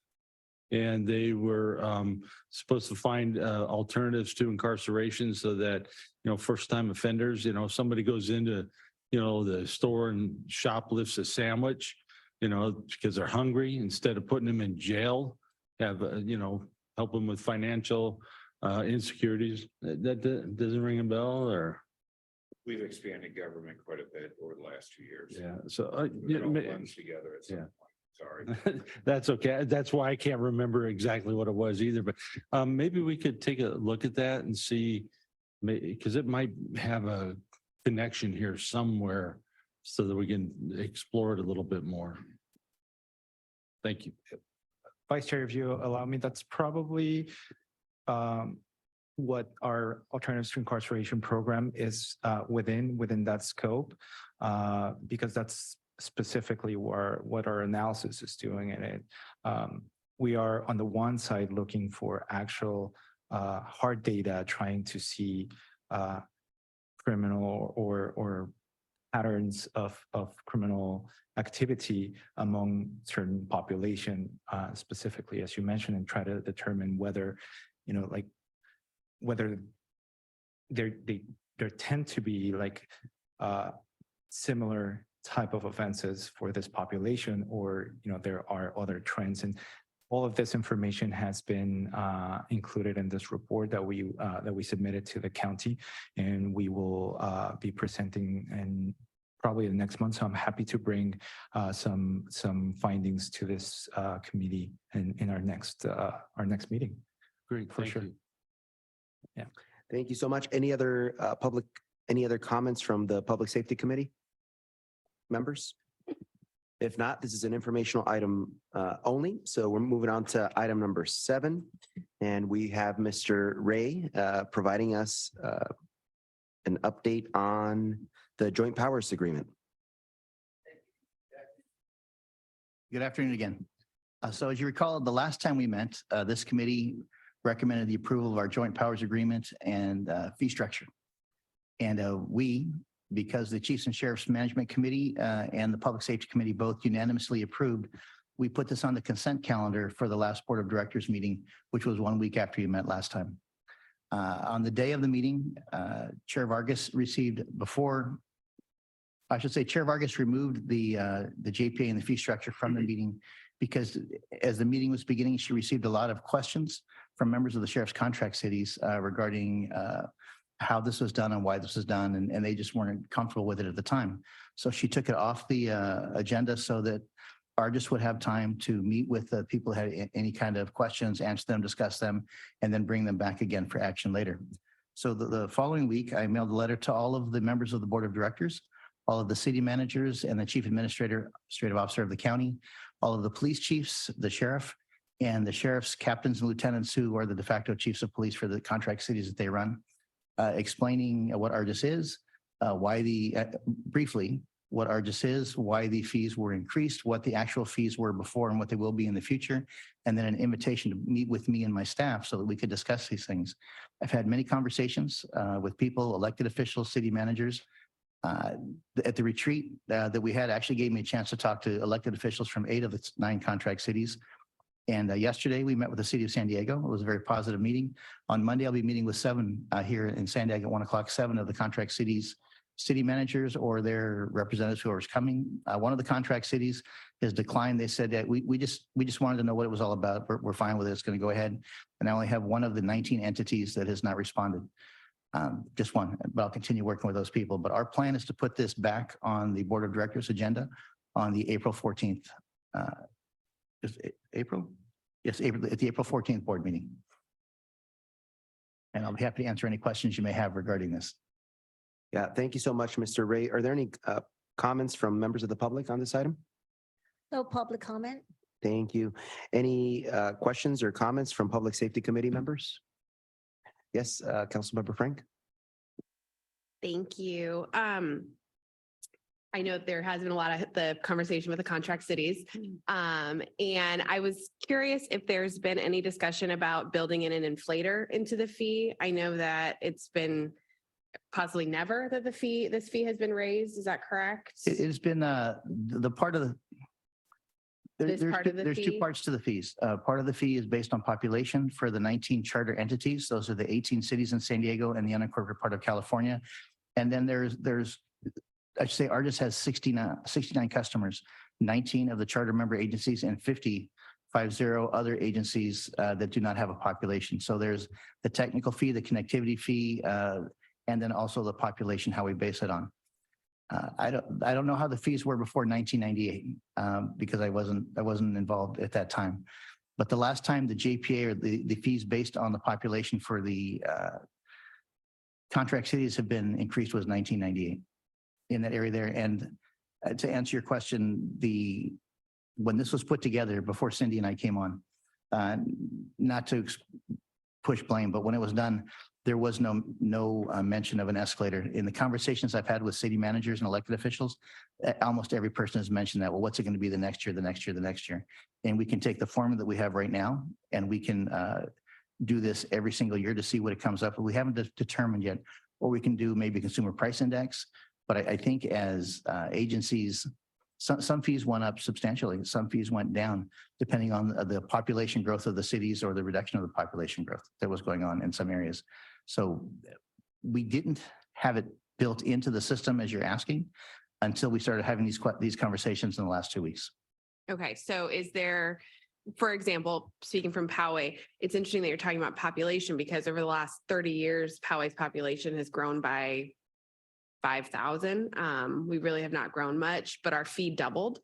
J: And they were supposed to find alternatives to incarceration so that, first-time offenders, if somebody goes into, the store and shoplifts a sandwich, because they're hungry, instead of putting them in jail, help them with financial insecurities. That doesn't ring a bell, or?
K: We've expanded government quite a bit over the last 2 years.
J: Yeah, so
K: It all blends together at some
J: yeah.
K: point. Sorry.
J: That's okay. That's why I can't remember exactly what it was either, but maybe we could take a look at that and see, because it might have a connection here somewhere so that we can explore it a little bit more. Thank you.
H: Vice Chair, if you allow me, that's probably what our alternatives to incarceration program is within that scope, because that's specifically what our analysis is doing in it. We are on the one side looking for actual hard data, trying to see criminal or patterns of criminal activity among certain population, specifically, as you mentioned, and try to determine whether, whether there tend to be similar type of offenses for this population, or there are other trends. And all of this information has been included in this report that we submitted to the county, and we will be presenting in probably the next month. So I'm happy to bring some findings to this committee in our next meeting.
J: Great,
H: For
J: thank
H: sure.
J: you.
H: Yeah.
A: Thank you so much. Any other comments from the Public Safety Committee members? If not, this is an informational item only. So we're moving on to item number 7. And we have Mr. Ray providing us an update on the Joint Powers Agreement.
F: Good afternoon again. So as you recall, the last time we met, this committee recommended the approval of our Joint Powers Agreement and fee structure. And because the Chiefs and Sheriffs Management Committee and the Public Safety Committee both unanimously approved, we put this on the consent calendar for the last Board of Directors meeting, which was 1 week after you met last time. On the day of the meeting, Chair Vargas Chair Vargas removed the JPA and the fee structure from the meeting because as the meeting was beginning, she received a lot of questions from members of the Sheriff's Contract Cities regarding how this was done and why this was done, and they just weren't comfortable with it at the time. So she took it off the agenda so that Argus would have time to meet with the people who had any kind of questions, answer them, discuss them, and then bring them back again for action later. So the following week, I mailed a letter to all of the members of the Board of Directors, all of the city managers and the Chief Administrative Officer of the county, all of the police chiefs, the sheriff, and the sheriff's captains and lieutenants who are the de facto chiefs of police for the contract cities that they run. Explaining what Argus is, briefly, what Argus is, why the fees were increased, what the actual fees were before and what they will be in the future, and then an invitation to meet with me and my staff so that we could discuss these things. I've had many conversations with people, elected officials, city managers. At the retreat that we had actually gave me a chance to talk to elected officials from 8 of its 9 contract cities. And yesterday we met with the city of San Diego. It was a very positive meeting. On Monday, I'll be meeting with 7 here in San Diego at 1 o'clock, 7 of the contract cities city managers or their representatives who are coming. One of the contract cities has declined. They said that we just wanted to know what it was all about. We're fine with it. It's going to go ahead. And I only have one of the 19 entities that has not responded. Just one, but I'll continue working with those people. But our plan is to put this back on the board of directors agenda on the April 14th. Is it April? Yes, April, at the April 14th board meeting. And I'll be happy to answer any questions you may have regarding this.
A: Yeah, thank you so much, Mr. Ray. Are there any comments from members of the public on this item?
D: No public comment.
A: Thank you. Any questions or comments from Public Safety Committee members? Yes, Councilmember Frank.
L: Thank you. I know there has been a lot of the conversation with the contract cities. And I was curious if there's been any discussion about building in an inflator into the fee. I know that it's been possibly never that this fee has been raised. Is that correct?
F: It has been the part of the there's two
L: fee?
F: parts to the fees. Part of the fee is based on population for the 19 charter entities. Those are the 18 cities in San Diego and the unincorporated part of California. And then there's I should say Argus has 69 customers, 19 of the charter member agencies and 50 other agencies that do not have a population. So there's the technical fee, the connectivity fee, and then also the population, how we base it on. I don't know how the fees were before 1998 because I wasn't involved at that time. But the last time the JPA or the fees based on the population for the contract cities have been increased was 1998 in that area there. And to answer your question, when this was put together before Cindy and I came on, not to push blame, but when it was done, there was no mention of an escalator. In the conversations I've had with city managers and elected officials, almost every person has mentioned that, well, what's it going to be the next year, the next year, the next year? And we can take the formula that we have right now and we can do this every single year to see what it comes up. But we haven't determined yet, or we can do maybe consumer price index. But I think as agencies, some fees went up substantially, some fees went down, depending on the population growth of the cities or the reduction of the population growth that was going on in some areas. So we didn't have it built into the system as you're asking until we started having these conversations in the last 2 weeks.
L: Okay, so is there, for example, speaking from Poway, it's interesting that you're talking about population because over the last 30 years, Poway's population has grown by 5,000. We really have not grown much, but our fee doubled.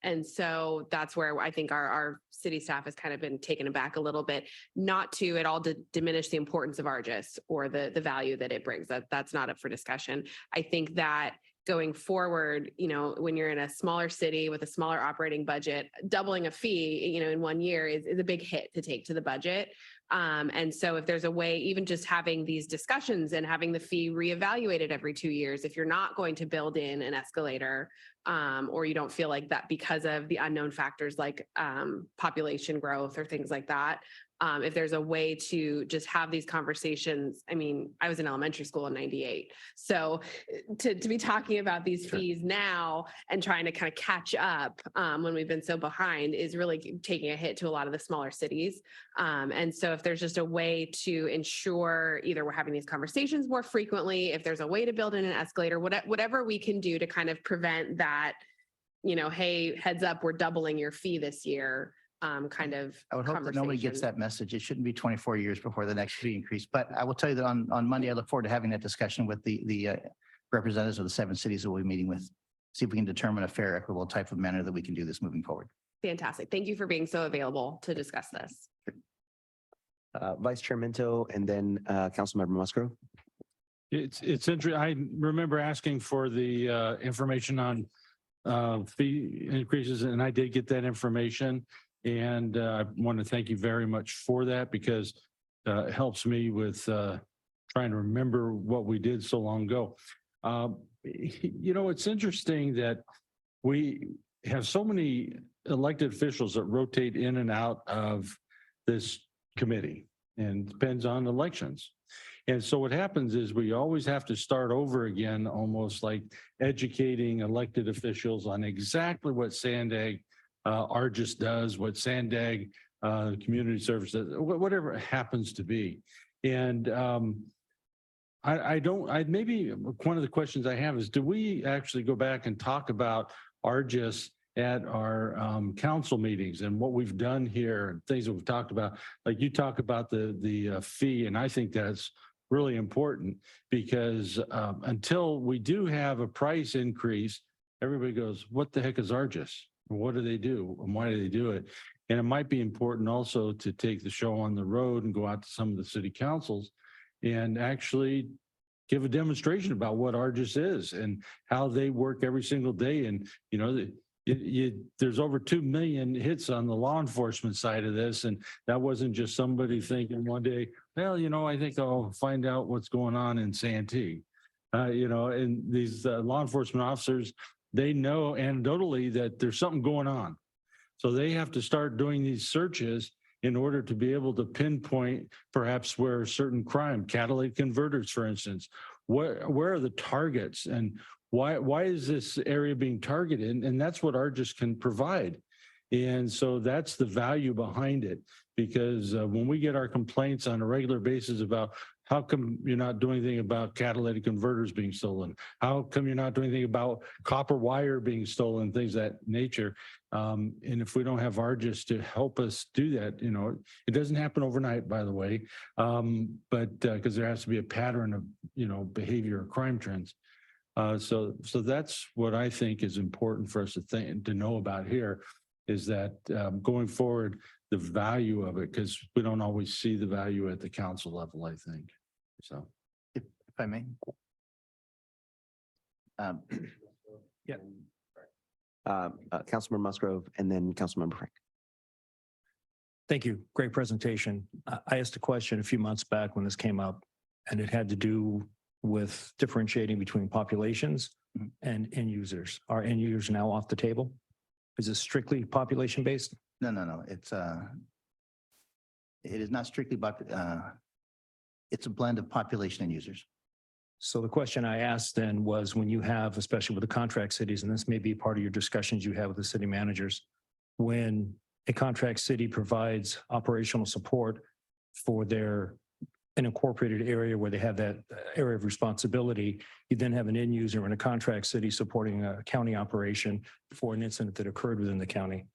L: And so that's where I think our city staff has kind of been taken aback a little bit, not to at all diminish the importance of Argus or the value that it brings. That's not up for discussion. I think that going forward, when you're in a smaller city with a smaller operating budget, doubling a fee, in 1 year is a big hit to take to the budget. And so if there's a way, even just having these discussions and having the fee reevaluated every 2 years, if you're not going to build in an escalator, or you don't feel like that because of the unknown factors like population growth or things like that, if there's a way to just have these conversations. I mean, I was in elementary school in 98. So to be talking about these fees now and trying to kind of catch up when we've been so behind is really taking a hit to a lot of the smaller cities. And so if there's just a way to ensure either we're having these conversations more frequently, if there's a way to build in an escalator, whatever we can do to kind of prevent that, hey, heads up, we're doubling your fee this year. Kind of
F: I would hope that nobody gets that message. It shouldn't be 24 years before the next fee increase. But I will tell you that on Monday, I look forward to having that discussion with the representatives of the 7 cities that we'll be meeting with. See if we can determine a fair, equitable type of manner that we can do this moving forward.
L: Fantastic. Thank you for being so available to discuss this.
A: Vice Chair Minto and then Councilmember Musgrove.
J: It's interesting. I remember asking for the information on fee increases, and I did get that information. And I want to thank you very much for that because it helps me with trying to remember what we did so long ago. It's interesting that we have so many elected officials that rotate in and out of this committee, and depends on elections. And so what happens is we always have to start over again, almost like educating elected officials on exactly what Sandag Argus does, what Sandag Community Service does, whatever it happens to be. And maybe one of the questions I have is, do we actually go back and talk about ARGIS at our council meetings and what we've done here and things that we've talked about? Like you talk about the fee, and I think that's really important because until we do have a price increase, everybody goes, what the heck is ARGIS? What do they do? And why do they do it? And it might be important also to take the show on the road and go out to some of the city councils and actually give a demonstration about what ARGIS is and how they work every single day. And, you know, there's over 2 million hits on the law enforcement side of this. And that wasn't just somebody thinking one day, well, you know, I think I'll find out what's going on in Santee. You know, and these law enforcement officers, they know anecdotally that there's something going on. So they have to start doing these searches in order to be able to pinpoint perhaps where certain crime, catalytic converters, for instance, where are the targets and why is this area being targeted? And that's what ARGIS can provide. And so that's the value behind it, because when we get our complaints on a regular basis about how come you're not doing anything about catalytic converters being stolen? How come you're not doing anything about copper wire being stolen, things of that nature? And if we don't have ARGIS to help us do that, you know, it doesn't happen overnight, by the way, but because there has to be a pattern of, you know, behavior or crime trends. So that's what I think is important for us to think to know about here is that going forward, the value of it, because we don't always see the value at the council level, I think. So
F: If I may.
A: Councilmember Musgrove and then Councilmember Frank.
M: Thank you. Great presentation. I asked a question a few months back when this came up, and it had to do with differentiating between populations and end users. Are end users now off the table? Is it strictly population based?
F: No. It is not strictly, it's a blend of population and users.
M: So the question I asked then was, when you have, especially with the contract cities, and this may be part of your discussions you have with the city managers, when a contract city provides operational support for an incorporated area where they have that area of responsibility, you then have an end user in a contract city supporting a county operation for an incident that occurred within the county.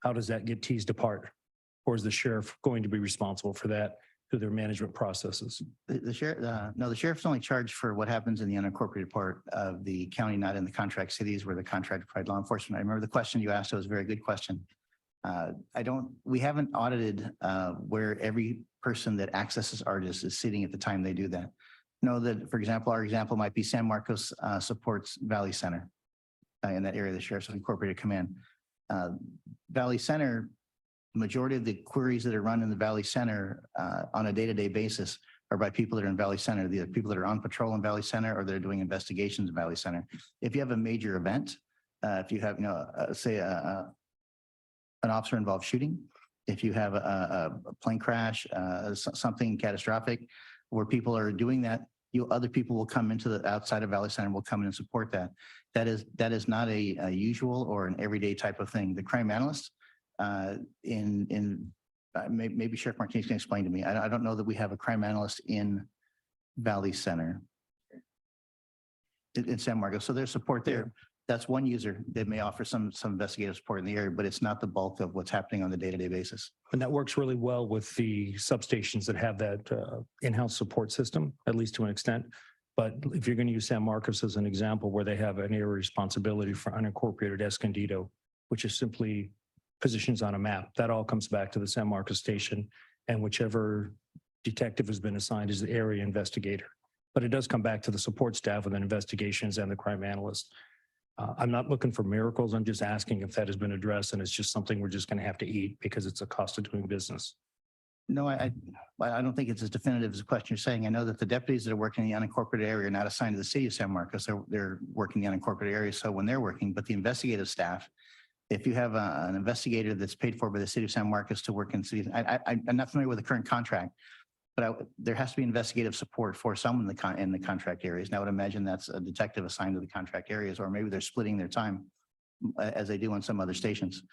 M: How does that get teased apart? Or is the sheriff going to be responsible for that through their management processes?
F: The sheriff, no, the sheriff's only charged for what happens in the unincorporated part of the county, not in the contract cities where the contract provide law enforcement. I remember the question you asked, it was a very good question. We haven't audited where every person that accesses ARGIS is sitting at the time they do that. Know that, for example, our example might be San Marcos supports Valley Center in that area of the Sheriff's Incorporated Command. Valley Center, the majority of the queries that are run in the Valley Center on a day-to-day basis are by people that are in Valley Center, the people that are on patrol in Valley Center or they're doing investigations in Valley Center. If you have a major event, if you have, say an officer involved shooting, if you have a plane crash, something catastrophic where people are doing that, other people will come into the outside of Valley Center and will come in and support that. That is not a usual or an everyday type of thing. The crime analyst maybe Sheriff Martinez can explain to me. I don't know that we have a crime analyst in Valley Center in San Marcos. So there's support there. That's one user that may offer some investigative support in the area, but it's not the bulk of what's happening on the day-to-day basis.
M: And that works really well with the substations that have that in-house support system, at least to an extent. But if you're going to use San Marcos as an example where they have an area of responsibility for unincorporated Escondido, which is simply positions on a map, that all comes back to the San Marcos station, and whichever detective has been assigned is the area investigator. But it does come back to the support staff within investigations and the crime analyst. I'm not looking for miracles. I'm just asking if that has been addressed, and it's just something we're just going to have to eat because it's a cost of doing business.
F: No, I don't think it's as definitive as the question you're saying. I know that the deputies that are working in the unincorporated area are not assigned to the city of San Marcos. They're working in the unincorporated area. So when they're working, but the investigative staff, if you have an investigator that's paid for by the city of San Marcos to work in cities, I'm not familiar with the current contract, but there has to be investigative support for someone in the contract areas. And I would imagine that's a detective assigned to the contract areas, or maybe they're splitting their time as they do on some other stations.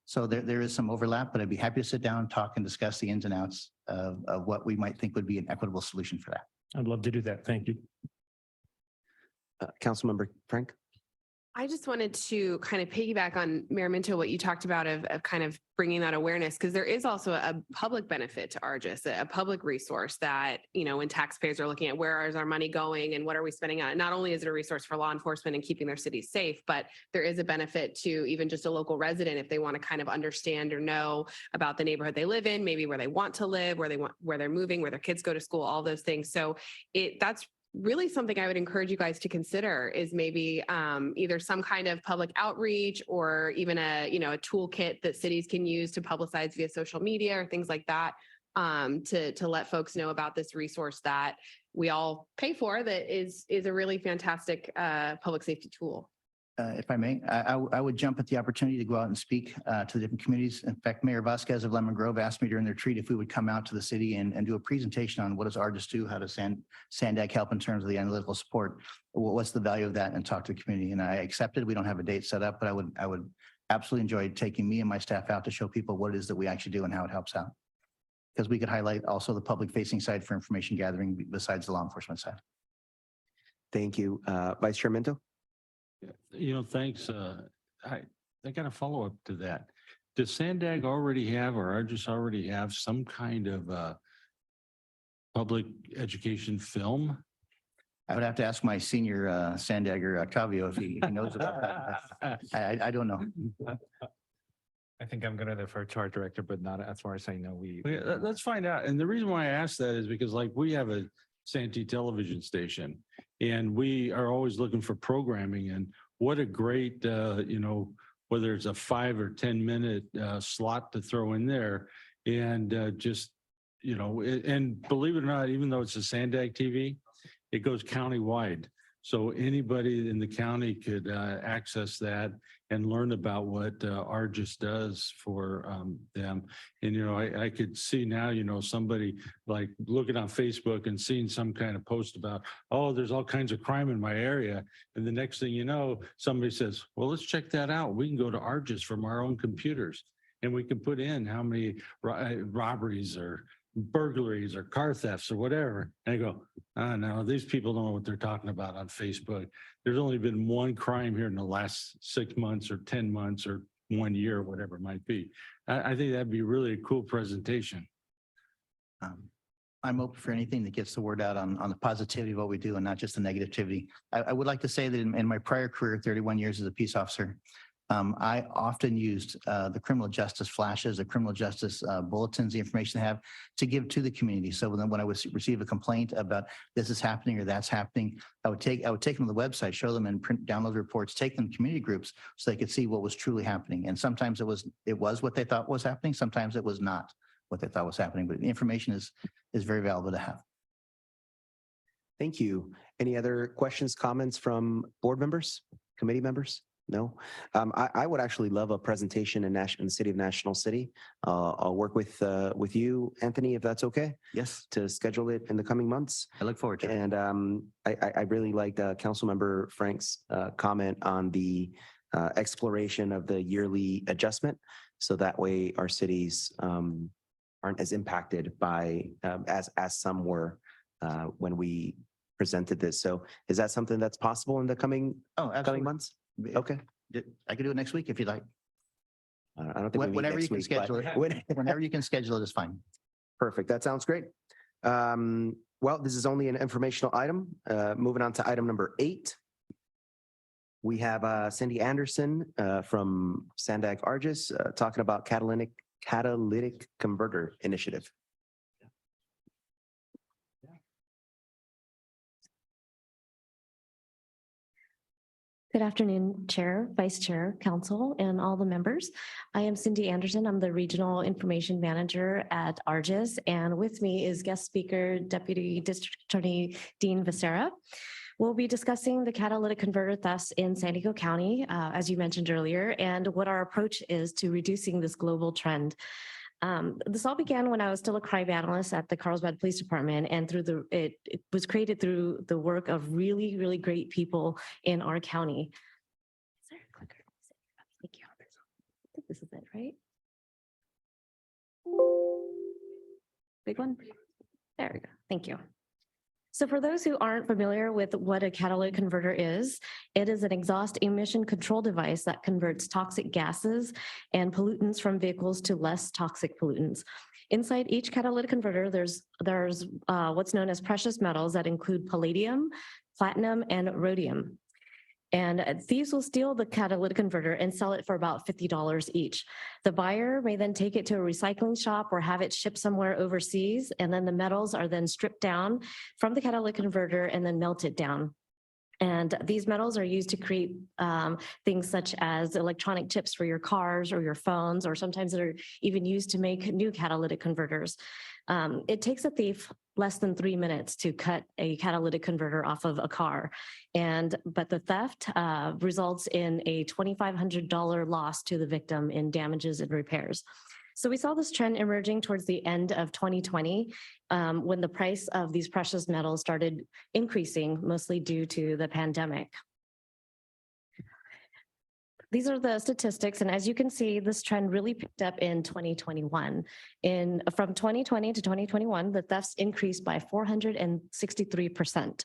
F: So there is some overlap, but I'd be happy to sit down, talk, and discuss the ins and outs of what we might think would be an equitable solution for that.
M: I'd love to do that. Thank you.
A: Councilmember Frank?
L: I just wanted to kind of piggyback on Mayor Minto, what you talked about of kind of bringing that awareness, because there is also a public benefit to Argus, a public resource that, you know, when taxpayers are looking at where is our money going and what are we spending on it, not only is it a resource for law enforcement and keeping their cities safe, but there is a benefit to even just a local resident if they want to kind of understand or know about the neighborhood they live in, maybe where they want to live, where they're moving, where their kids go to school, all those things. So that's really something I would encourage you guys to consider is maybe either some kind of public outreach or even a toolkit that cities can use to publicize via social media or things like that, to let folks know about this resource that we all pay for that is a really fantastic public safety tool.
F: If I may, I would jump at the opportunity to go out and speak to the different communities. In fact, Mayor Vasquez of Lemon Grove asked me during their retreat if we would come out to the city and do a presentation on what does Argus do, how does Sandag help in terms of the analytical support, what's the value of that, and talk to the community. And I accepted. We don't have a date set up, but I would absolutely enjoy taking me and my staff out to show people what it is that we actually do and how it helps out. Because we could highlight also the public facing side for information gathering besides the law enforcement side.
A: Thank you. Vice Chair Minto?
J: Thanks. I got a follow-up to that. Does Sandag already have, or Argus already have some kind of public education film?
F: I would have to ask my senior Sandagger, Octavio, if he knows about that. I don't know.
H: I think I'm going to defer to our director, but not as far as I know,
J: Let's find out. And the reason why I asked that is because like we have a Santee television station and we are always looking for programming, and what a great, whether it's a 5 or 10 minute slot to throw in there and and believe it or not, even though it's a Sandag TV, it goes countywide. So anybody in the county could access that and learn about what Argus does for them. And, I could see now, somebody like looking on Facebook and seeing some kind of post about, oh, there's all kinds of crime in my area. And the next thing you know, somebody says, well, let's check that out. We can go to Argus from our own computers and we can put in how many robberies or burglaries or car thefts or whatever. And I go, no, these people don't know what they're talking about on Facebook. There's only been one crime here in the last 6 months or 10 months or 1 year, whatever it might be. I think that'd be really a cool presentation.
F: I'm open for anything that gets the word out on the positivity of what we do and not just the negativity. I would like to say that in my prior career, 31 years as a peace officer, I often used the criminal justice flashes, the criminal justice bulletins, the information they have to give to the community. So when I would receive a complaint about this is happening or that's happening, I would take them to the website, show them and download reports, take them to community groups so they could see what was truly happening. And sometimes it was what they thought was happening. Sometimes it was not what they thought was happening, but the information is very valuable to have.
A: Thank you. Any other questions, comments from board members, committee members? No, I would actually love a presentation in the city of National City. I'll work with you, Anthony, if that's okay.
F: Yes,
A: To schedule it in the coming months.
F: I look forward to it.
A: And I really liked Councilmember Frank's comment on the exploration of the yearly adjustment. So that way our cities aren't as impacted by as some were when we presented this. So is that something that's possible in the coming months? Okay.
F: I could do it next week if you'd like.
A: I don't think we meet
F: Whenever you
A: next
F: can
A: week,
F: schedule
A: but-
F: it. Whenever you can schedule it is fine.
A: Perfect. That sounds great. Well, this is only an informational item. Moving on to item number 8. We have Cindy Anderson from Sandag Argus talking about catalytic converter initiative.
N: Good afternoon, Chair, Vice Chair, Council, and all the members. I am Cindy Anderson. I'm the Regional Information Manager at Argus, and with me is guest speaker, Deputy District Attorney Dean Becerra. We'll be discussing the catalytic converter thefts in San Diego County, as you mentioned earlier, and what our approach is to reducing this global trend. This all began when I was still a crime analyst at the Carlsbad Police Department, and it was created through the work of really, really great people in our county. Is there a clicker? Thank you. I think this is it, right? Big one. There we go. Thank you. So for those who aren't familiar with what a catalytic converter is, it is an exhaust emission control device that converts toxic gases and pollutants from vehicles to less toxic pollutants. Inside each catalytic converter, there's what's known as precious metals that include palladium, platinum, and rhodium. And thieves will steal the catalytic converter and sell it for about $50 each. The buyer may then take it to a recycling shop or have it shipped somewhere overseas. And then the metals are then stripped down from the catalytic converter and then melted down. And these metals are used to create things such as electronic chips for your cars or your phones, or sometimes they're even used to make new catalytic converters. It takes a thief less than 3 minutes to cut a catalytic converter off of a car. But the theft results in a $2,500 loss to the victim in damages and repairs. So we saw this trend emerging towards the end of 2020 when the price of these precious metals started increasing, mostly due to the pandemic. These are the statistics, and as you can see, this trend really picked up in 2021. From 2020 to 2021, the thefts increased by 463%.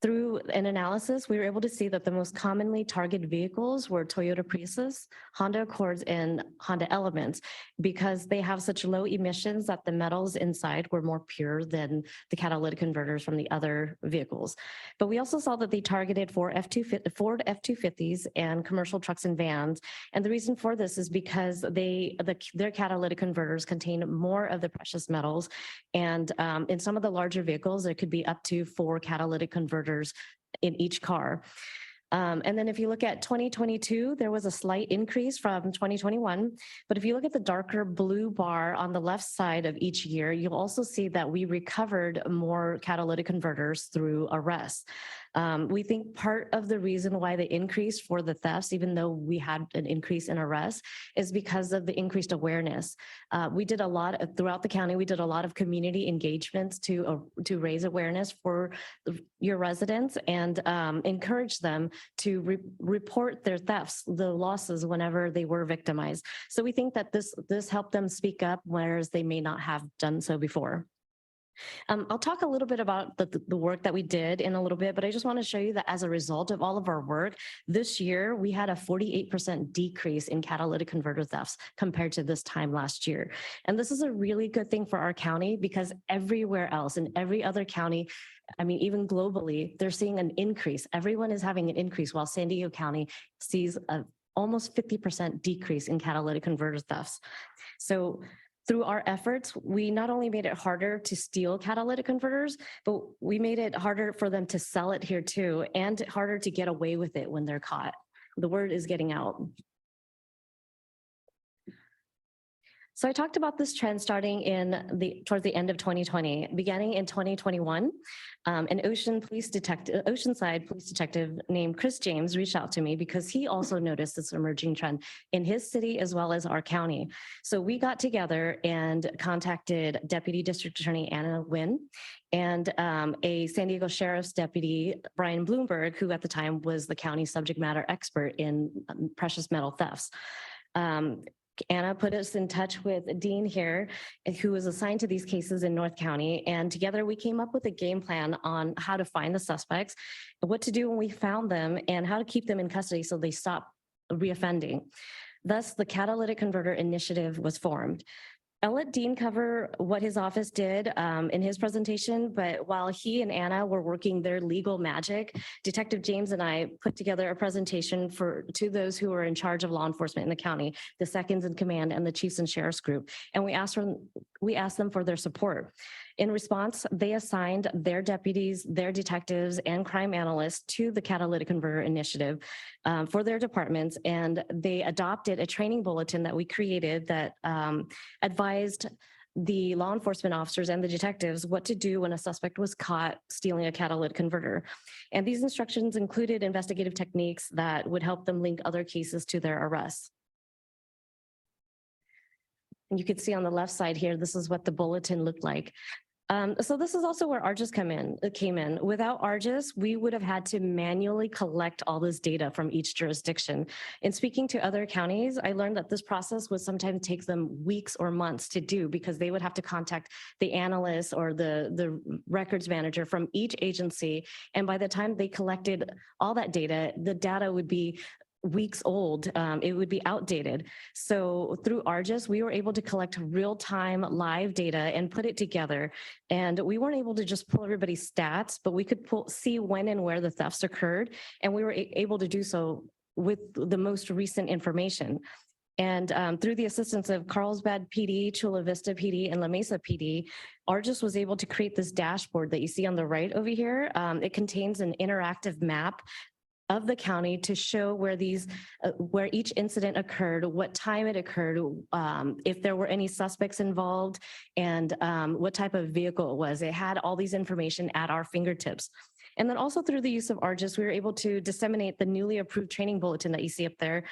N: Through an analysis, we were able to see that the most commonly targeted vehicles were Toyota Priuses, Honda Accords, and Honda Elements, because they have such low emissions that the metals inside were more pure than the catalytic converters from the other vehicles. But we also saw that they targeted Ford F-250s and commercial trucks and vans. And the reason for this is because their catalytic converters contain more of the precious metals. And in some of the larger vehicles, there could be up to 4 catalytic converters in each car. And then if you look at 2022, there was a slight increase from 2021. But if you look at the darker blue bar on the left side of each year, you'll also see that we recovered more catalytic converters through arrests. We think part of the reason why they increased for the thefts, even though we had an increase in arrests, is because of the increased awareness. We did a lot throughout the county. We did a lot of community engagements to raise awareness for your residents and encourage them to report their thefts, the losses whenever they were victimized. So we think that this helped them speak up, whereas they may not have done so before. I'll talk a little bit about the work that we did in a little bit, but I just want to show you that as a result of all of our work, this year we had a 48% decrease in catalytic converter thefts compared to this time last year. And this is a really good thing for our county, because everywhere else in every other county, I mean, even globally, they're seeing an increase. Everyone is having an increase, while San Diego County sees a almost 50% decrease in catalytic converter thefts. So through our efforts, we not only made it harder to steal catalytic converters, but we made it harder for them to sell it here too, and harder to get away with it when they're caught. The word is getting out. So I talked about this trend starting towards the end of 2020. Beginning in 2021, an Oceanside police detective named Chris James reached out to me because he also noticed this emerging trend in his city as well as our county. So we got together and contacted Deputy District Attorney Anna Nguyen and a San Diego Sheriff's Deputy, Brian Bloomberg, who at the time was the county subject matter expert in precious metal thefts. Anna put us in touch with Dean here, who was assigned to these cases in North County. And together we came up with a game plan on how to find the suspects, what to do when we found them, and how to keep them in custody so they stop reoffending. Thus, the Catalytic Converter Initiative was formed. I'll let Dean cover what his office did in his presentation, but while he and Anna were working their legal magic, Detective James and I put together a presentation to those who were in charge of law enforcement in the county, the seconds in command and the chiefs and sheriffs group, and we asked them for their support. In response, they assigned their deputies, their detectives, and crime analysts to the Catalytic Converter Initiative for their departments, and they adopted a training bulletin that we created that advised the law enforcement officers and the detectives what to do when a suspect was caught stealing a catalytic converter. And these instructions included investigative techniques that would help them link other cases to their arrests. And you can see on the left side here, this is what the bulletin looked like. So this is also where ARGIS came in. Without ARGIS, we would have had to manually collect all this data from each jurisdiction. In speaking to other counties, I learned that this process would sometimes take them weeks or months to do because they would have to contact the analyst or the records manager from each agency. And by the time they collected all that data, the data would be weeks old. It would be outdated. So through ARGIS, we were able to collect real-time live data and put it together. And we weren't able to just pull everybody's stats, but we could see when and where the thefts occurred. And we were able to do so with the most recent information. And through the assistance of Carlsbad PD, Chula Vista PD, and La Mesa PD, ARGIS was able to create this dashboard that you see on the right over here. It contains an interactive map of the county to show where where each incident occurred, what time it occurred, if there were any suspects involved, and what type of vehicle it was. It had all these information at our fingertips. And then also through the use of ARGIS, we were able to disseminate the newly approved training bulletin that you see up there,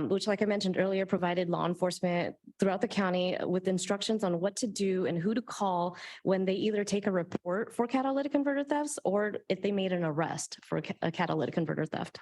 N: which, like I mentioned earlier, provided law enforcement throughout the county with instructions on what to do and who to call when they either take a report for catalytic converter thefts or if they made an arrest for a catalytic converter theft.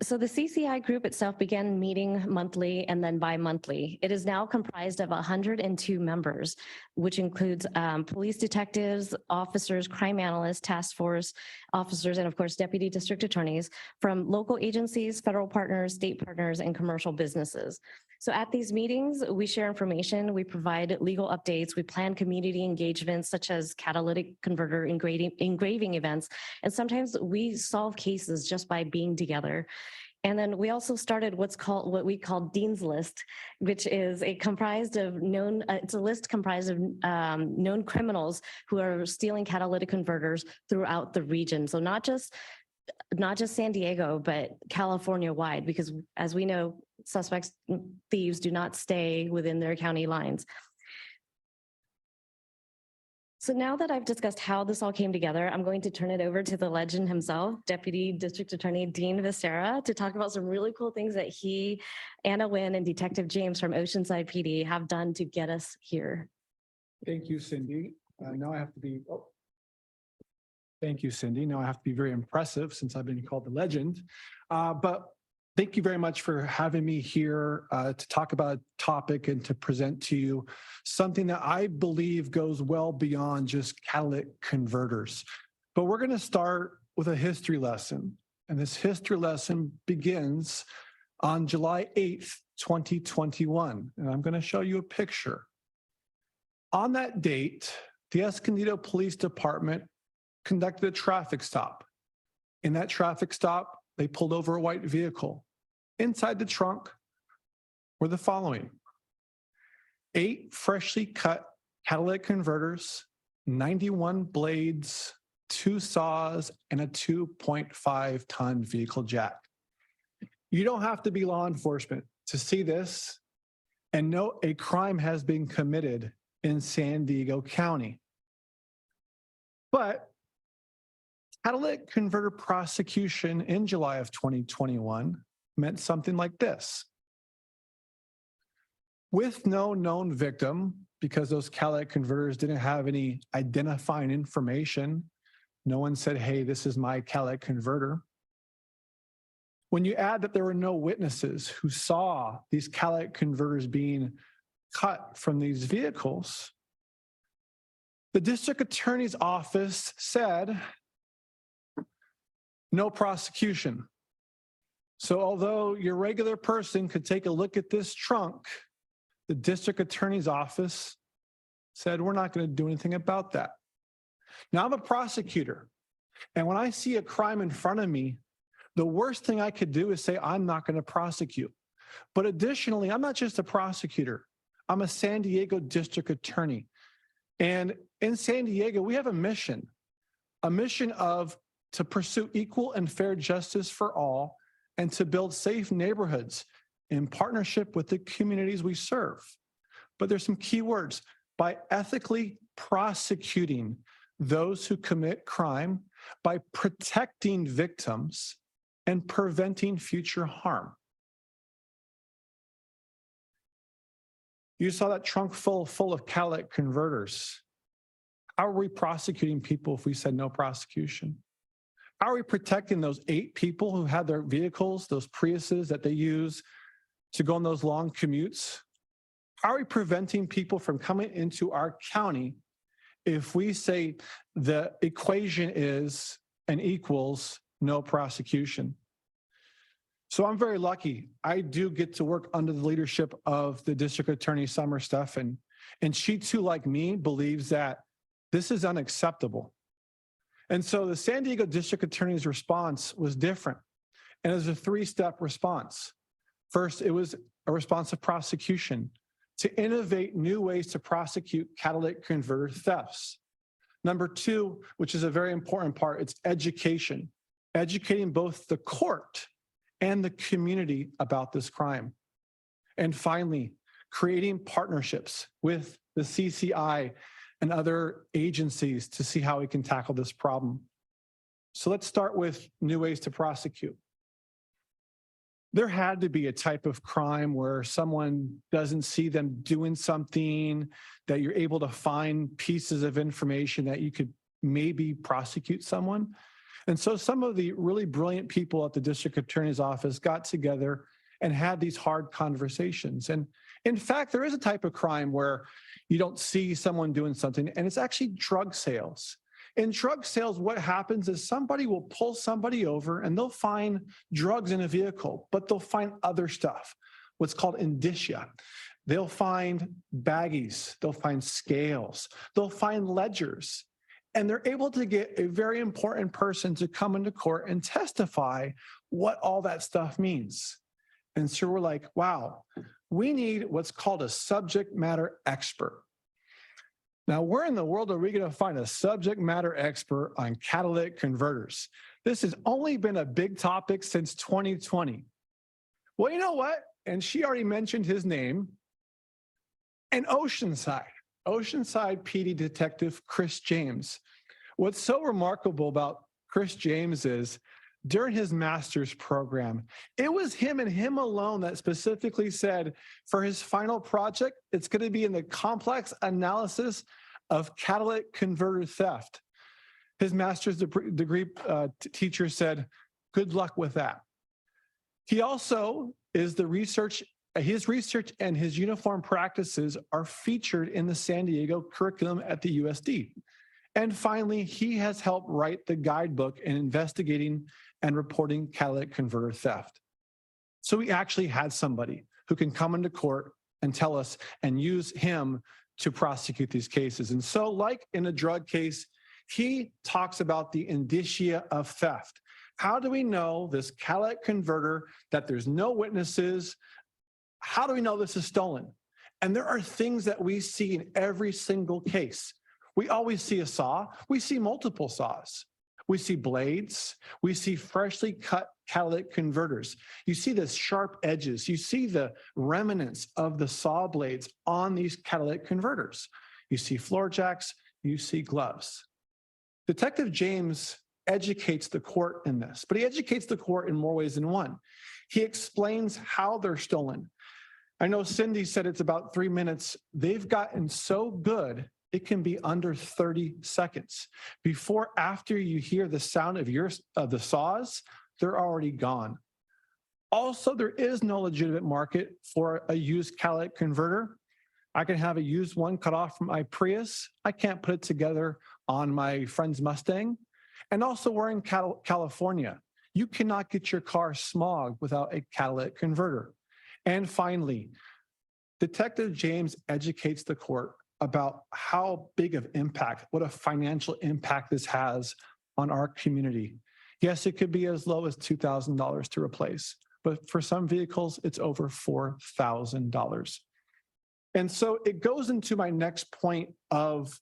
N: So the CCI group itself began meeting monthly and then bi-monthly. It is now comprised of 102 members, which includes police detectives, officers, crime analysts, task force officers, and of course, deputy district attorneys from local agencies, federal partners, state partners, and commercial businesses. So at these meetings, we share information, we provide legal updates, we plan community engagements such as catalytic converter engraving events, and sometimes we solve cases just by being together. And then we also started what we call Dean's List, which is it's a list comprised of known criminals who are stealing catalytic converters throughout the region. So not just San Diego, but California wide, because as we know, suspects, thieves do not stay within their county lines. So now that I've discussed how this all came together, I'm going to turn it over to the legend himself, Deputy District Attorney Dean Becerra, to talk about some really cool things that he, Anna Wynn, and Detective James from Oceanside PD have done to get us here.
O: Thank you, Cindy. Now I have to be, thank you, Cindy. Now I have to be very impressive since I've been called the legend. But thank you very much for having me here to talk about a topic and to present to you something that I believe goes well beyond just catalytic converters. But we're going to start with a history lesson. And this history lesson begins on July 8th, 2021. And I'm going to show you a picture. On that date, the Escondido Police Department conducted a traffic stop. In that traffic stop, they pulled over a white vehicle. Inside the trunk were the following: 8 freshly cut catalytic converters, 91 blades, 2 saws, and a 2.5-ton vehicle jack. You don't have to be law enforcement to see this and know a crime has been committed in San Diego County. But catalytic converter prosecution in July of 2021 meant something like this. With no known victim, because those catalytic converters didn't have any identifying information, no one said, hey, this is my catalytic converter. When you add that there were no witnesses who saw these catalytic converters being cut from these vehicles, the district attorney's office said, no prosecution. So although your regular person could take a look at this trunk, the district attorney's office said, we're not going to do anything about that. Now I'm a prosecutor, and when I see a crime in front of me, the worst thing I could do is say, I'm not going to prosecute. But additionally, I'm not just a prosecutor. I'm a San Diego district attorney. And in San Diego, we have a mission to pursue equal and fair justice for all and to build safe neighborhoods in partnership with the communities we serve. But there's some key words: by ethically prosecuting those who commit crime, by protecting victims, and preventing future harm. You saw that trunk full of catalytic converters. How are we prosecuting people if we said no prosecution? How are we protecting those 8 people who had their vehicles, those Priuses that they use to go on those long commutes? How are we preventing people from coming into our county if we say the equation is and equals no prosecution? So I'm very lucky. I do get to work under the leadership of the District Attorney Summer Stephan, and she too, like me, believes that this is unacceptable. And so the San Diego District Attorney's response was different, and it was a 3-step response. First, it was a response of prosecution to innovate new ways to prosecute catalytic converter thefts. Number 2, which is a very important part, it's education, educating both the court and the community about this crime. And finally, creating partnerships with the CCI and other agencies to see how we can tackle this problem. So let's start with new ways to prosecute. There had to be a type of crime where someone doesn't see them doing something, that you're able to find pieces of information that you could maybe prosecute someone. And so some of the really brilliant people at the District Attorney's Office got together and had these hard conversations. And in fact, there is a type of crime where you don't see someone doing something, and it's actually drug sales. In drug sales, what happens is somebody will pull somebody over and they'll find drugs in a vehicle, but they'll find other stuff, what's called indicia. They'll find baggies, they'll find scales, they'll find ledgers, and they're able to get a very important person to come into court and testify what all that stuff means. And so we're like, wow, we need what's called a subject matter expert. Now, where in the world are we going to find a subject matter expert on catalytic converters? This has only been a big topic since 2020. Well, you know what? And she already mentioned his name. And Oceanside PD Detective Chris James. What's so remarkable about Chris James is during his master's program, it was him and him alone that specifically said for his final project, it's going to be in the complex analysis of catalytic converter theft. His master's degree teacher said, good luck with that. He also is the research, his research and his uniform practices are featured in the San Diego curriculum at the USD. And finally, he has helped write the guidebook in investigating and reporting catalytic converter theft. So we actually had somebody who can come into court and tell us and use him to prosecute these cases. And so like in a drug case, he talks about the indicia of theft. How do we know this catalytic converter that there's no witnesses? How do we know this is stolen? And there are things that we see in every single case. We always see a saw. We see multiple saws. We see blades. We see freshly cut catalytic converters. You see the sharp edges. You see the remnants of the saw blades on these catalytic converters. You see floor jacks. You see gloves. Detective James educates the court in this, but he educates the court in more ways than one. He explains how they're stolen. I know Cindy said it's about 3 minutes. They've gotten so good, it can be under 30 seconds. After you hear the sound of the saws, they're already gone. Also, there is no legitimate market for a used catalytic converter. I can have a used one cut off from my Prius. I can't put it together on my friend's Mustang. And also, we're in California. You cannot get your car smogged without a catalytic converter. And finally, Detective James educates the court about how big of impact, what a financial impact this has on our community. Yes, it could be as low as $2,000 to replace, but for some vehicles, it's over $4,000. And so it goes into my next point of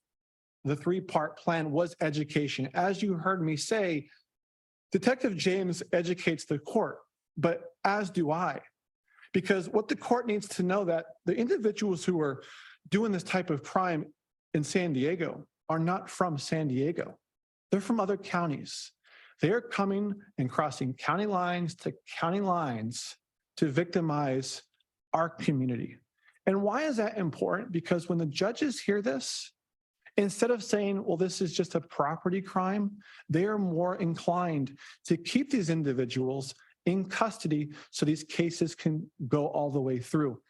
O: the 3-part plan was education. As you heard me say, Detective James educates the court, but as do I. Because what the court needs to know that the individuals who are doing this type of crime in San Diego are not from San Diego. They're from other counties. They are coming and crossing county lines to victimize our community. And why is that important? Because when the judges hear this, instead of saying, well, this is just a property crime, they are more inclined to keep these individuals in custody so these cases can go all the way through.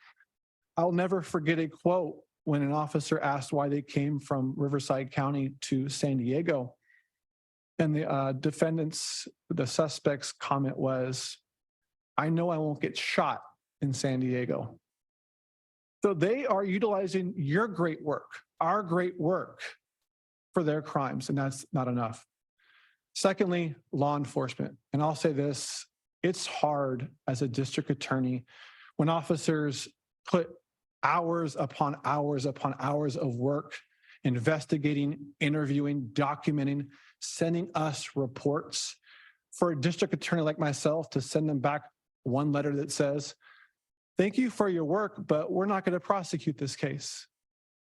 O: I'll never forget a quote when an officer asked why they came from Riverside County to San Diego. And the suspect's comment was, I know I won't get shot in San Diego. So they are utilizing your great work, our great work for their crimes, and that's not enough. Secondly, law enforcement. And I'll say this, it's hard as a district attorney when officers put hours upon hours upon hours of work investigating, interviewing, documenting, sending us reports. For a district attorney like myself to send them back one letter that says, thank you for your work, but we're not going to prosecute this case.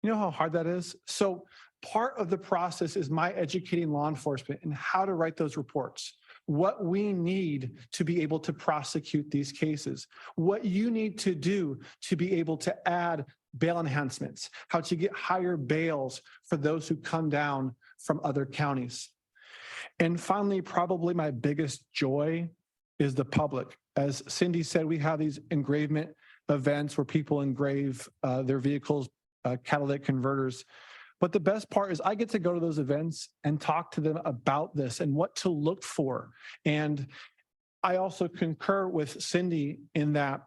O: You know how hard that is? So part of the process is my educating law enforcement in how to write those reports, what we need to be able to prosecute these cases, what you need to do to be able to add bail enhancements, how to get higher bails for those who come down from other counties. And finally, probably my biggest joy is the public. As Cindy said, we have these engravement events where people engrave their vehicles, catalytic converters. But the best part is I get to go to those events and talk to them about this and what to look for. And I also concur with Cindy in that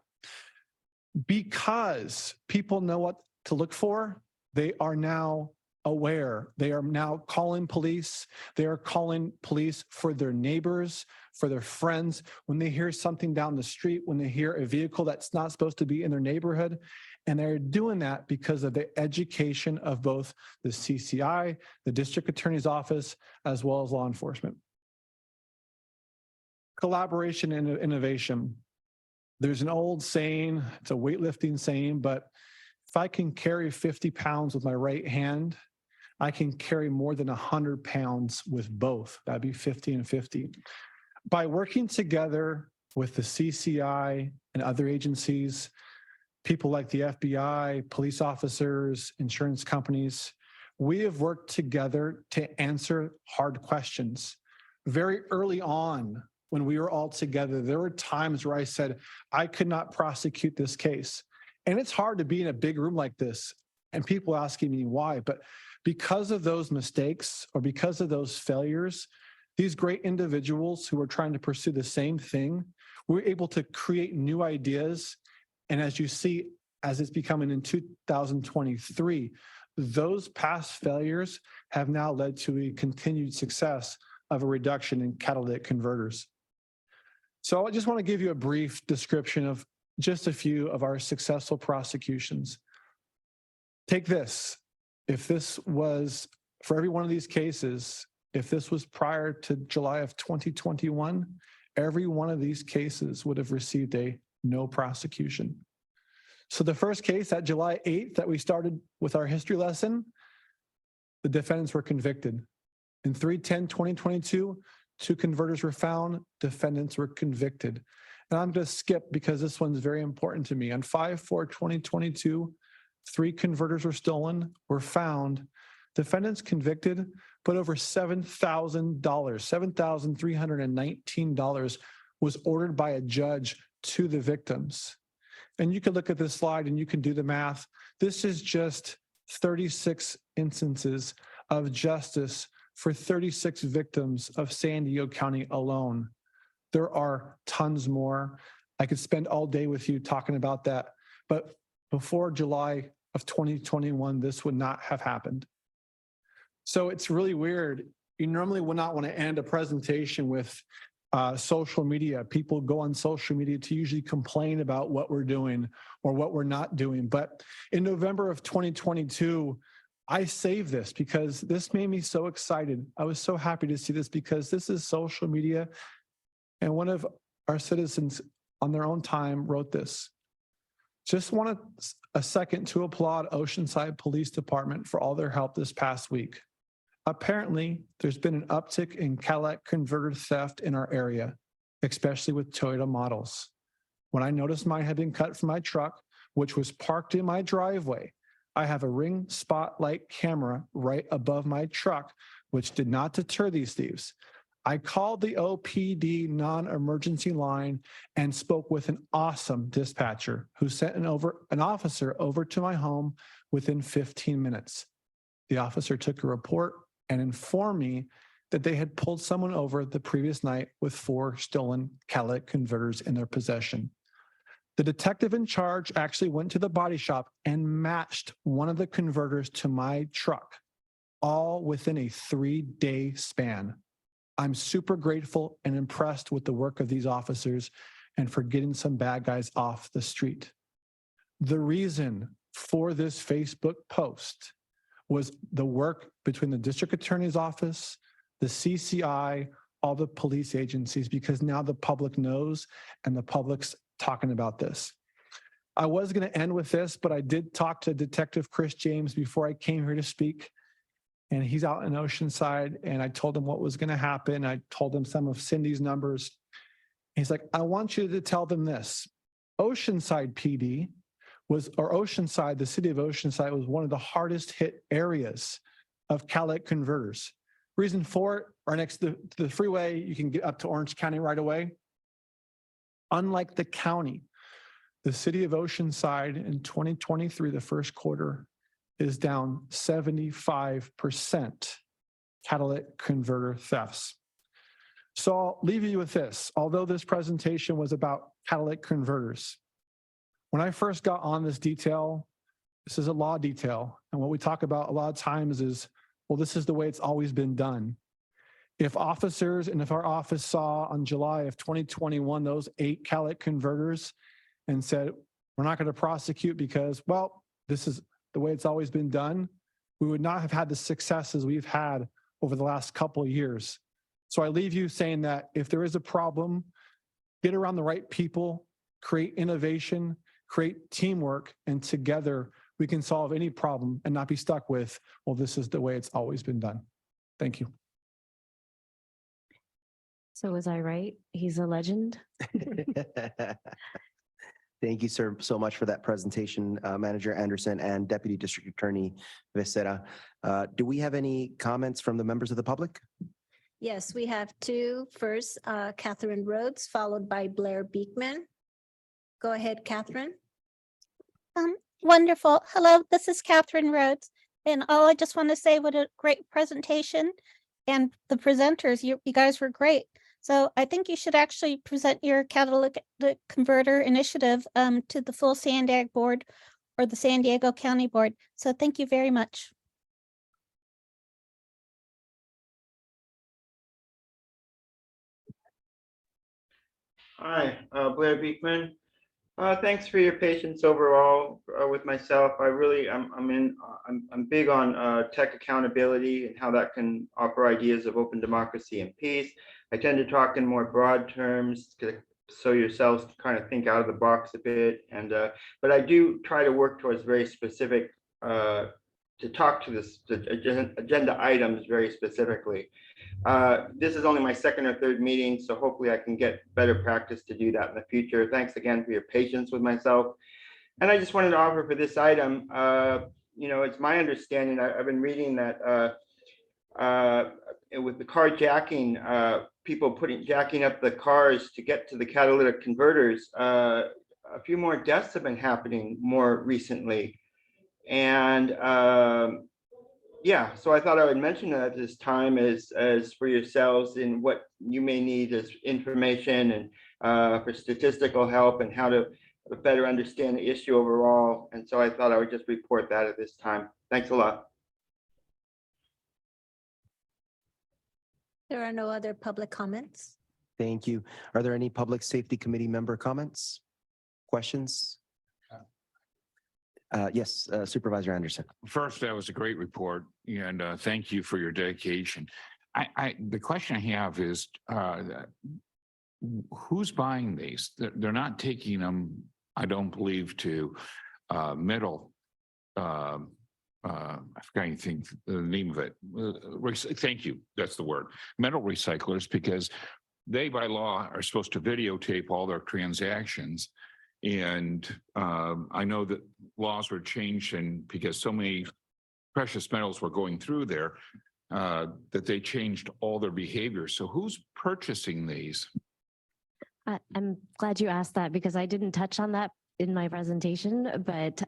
O: because people know what to look for, they are now aware. They are now calling police. They are calling police for their neighbors, for their friends. When they hear something down the street, when they hear a vehicle that's not supposed to be in their neighborhood, and they're doing that because of the education of both the CCI, the district attorney's office, as well as law enforcement. Collaboration and innovation. There's an old saying, it's a weightlifting saying, but if I can carry 50 pounds with my right hand, I can carry more than 100 pounds with both. That'd be 50 and 50. By working together with the CCI and other agencies, people like the FBI, police officers, insurance companies, we have worked together to answer hard questions. Very early on, when we were all together, there were times where I said, I could not prosecute this case. And it's hard to be in a big room like this and people asking me why, but because of those mistakes or because of those failures, these great individuals who are trying to pursue the same thing, we're able to create new ideas. And as you see, as it's becoming in 2023, those past failures have now led to a continued success of a reduction in catalytic converters. So I just want to give you a brief description of just a few of our successful prosecutions. Take this. If this was, for every one of these cases, if this was prior to July of 2021, every one of these cases would have received a no prosecution. So the first case, that July 8th that we started with our history lesson, the defendants were convicted. In 3/10/2022, 2 converters were found, defendants were convicted. And I'm going to skip because this one's very important to me. On 5/4/2022, 3 converters were stolen, were found, defendants convicted, but over $7,000, $7,319 was ordered by a judge to the victims. And you can look at this slide and you can do the math. This is just 36 instances of justice for 36 victims of San Diego County alone. There are tons more. I could spend all day with you talking about that, but before July of 2021, this would not have happened. So it's really weird. You normally would not want to end a presentation with social media. People go on social media to usually complain about what we're doing or what we're not doing. But in November of 2022, I saved this because this made me so excited. I was so happy to see this because this is social media. And one of our citizens on their own time wrote this. Just wanted a second to applaud Oceanside Police Department for all their help this past week. Apparently, there's been an uptick in catalytic converter theft in our area, especially with Toyota models. When I noticed mine had been cut from my truck, which was parked in my driveway. I have a Ring spotlight camera right above my truck, which did not deter these thieves. I called the OPD non-emergency line and spoke with an awesome dispatcher who sent an officer over to my home within 15 minutes. The officer took a report and informed me that they had pulled someone over the previous night with 4 stolen catalytic converters in their possession. The detective in charge actually went to the body shop and matched one of the converters to my truck, all within a 3-day span. I'm super grateful and impressed with the work of these officers and for getting some bad guys off the street. The reason for this Facebook post was the work between the district attorney's office, the CCI, all the police agencies, because now the public knows and the public's talking about this. I was going to end with this, but I did talk to Detective Chris James before I came here to speak. And he's out in Oceanside, and I told him what was going to happen. I told him some of Cindy's numbers. He's like, I want you to tell them this. Oceanside PD Oceanside, the city of Oceanside was one of the hardest hit areas of catalytic converters. Reason for it, right next to the freeway, you can get up to Orange County right away. Unlike the county, the city of Oceanside in 2023, the first quarter, is down 75% catalytic converter thefts. So I'll leave you with this. Although this presentation was about catalytic converters, when I first got on this detail, this is a law detail. And what we talk about a lot of times is, well, this is the way it's always been done. If officers and if our office saw on July of 2021, those 8 catalytic converters and said, we're not going to prosecute because, well, this is the way it's always been done, we would not have had the successes we've had over the last couple of years. So I leave you saying that if there is a problem, get around the right people, create innovation, create teamwork, and together we can solve any problem and not be stuck with, well, this is the way it's always been done. Thank you.
N: So was I right? He's a legend.
A: Thank you, sir, so much for that presentation, Manager Anderson and Deputy District Attorney Becerra. Do we have any comments from the members of the public?
D: Yes, we have 2. First, Catherine Rhodes, followed by Blair Beekman. Go ahead, Catherine.
I: Wonderful. Hello, this is Catherine Rhodes. And I just want to say what a great presentation, and the presenters, you guys were great. So I think you should actually present your catalytic converter initiative to the full Sandag board or the San Diego County board. So thank you very much.
E: Hi, Blair Beekman. Thanks for your patience overall with myself. I'm big on tech accountability and how that can offer ideas of open democracy and peace. I tend to talk in more broad terms so yourselves kind of think out of the box a bit. But I do try to work towards very specific, to talk to the agenda items very specifically. This is only my 2nd or 3rd meeting, so hopefully I can get better practice to do that in the future. Thanks again for your patience with myself. And I just wanted to offer for this item, it's my understanding, I've been reading that with the carjacking, people jacking up the cars to get to the catalytic converters, a few more deaths have been happening more recently. And yeah, so I thought I would mention that at this time as for yourselves in what you may need as information and for statistical help and how to better understand the issue overall. And so I thought I would just report that at this time. Thanks a lot.
D: There are no other public comments.
A: Thank you. Are there any Public Safety Committee member comments? Questions? Yes, Supervisor Anderson.
K: First, that was a great report, and thank you for your dedication. The question I have is, who's buying these? They're not taking them, I don't believe, to metal. I forgot anything, the name of it. Thank you. That's the word. Metal recyclers, because they by law are supposed to videotape all their transactions. And I know that laws were changed and because so many precious metals were going through there, that they changed all their behavior. So who's purchasing these?
N: I'm glad you asked that because I didn't touch on that in my presentation, but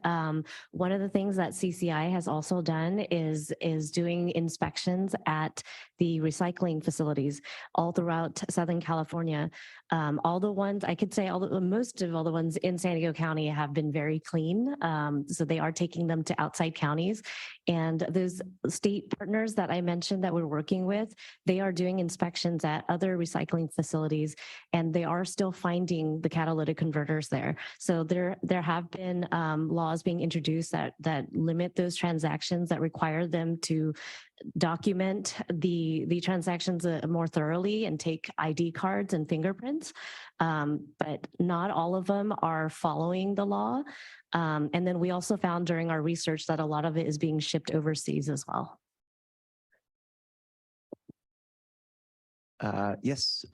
N: one of the things that CCI has also done is doing inspections at the recycling facilities all throughout Southern California. All the ones, I could say most of all the ones in San Diego County have been very clean. So they are taking them to outside counties. And those state partners that I mentioned that we're working with, they are doing inspections at other recycling facilities, and they are still finding the catalytic converters there. So there have been laws being introduced that limit those transactions, that require them to document the transactions more thoroughly and take ID cards and fingerprints. But not all of them are following the law. And then we also found during our research that a lot of it is being shipped overseas as well.
A: Yes,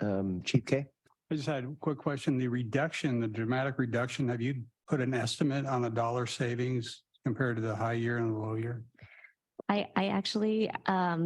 A: Chief Kay.
G: I just had a quick question. The dramatic reduction, have you put an estimate on the dollar savings compared to the high year and the low year?
N: I actually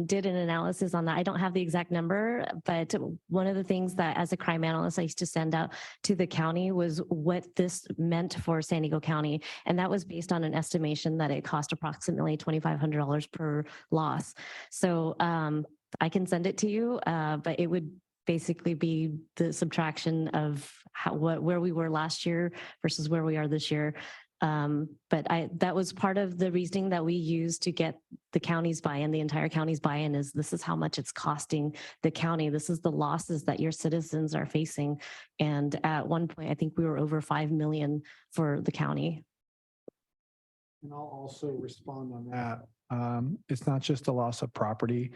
N: did an analysis on that. I don't have the exact number, but one of the things that as a crime analyst, I used to send out to the county was what this meant for San Diego County. And that was based on an estimation that it cost approximately $2,500 per loss. So I can send it to you, but it would basically be the subtraction of where we were last year versus where we are this year. But that was part of the reasoning that we used to get the county's buy-in, the entire county's buy-in, is this is how much it's costing the county. This is the losses that your citizens are facing. And at one point, I think we were over 5 million for the county.
O: And I'll also respond on that. It's not just a loss of property.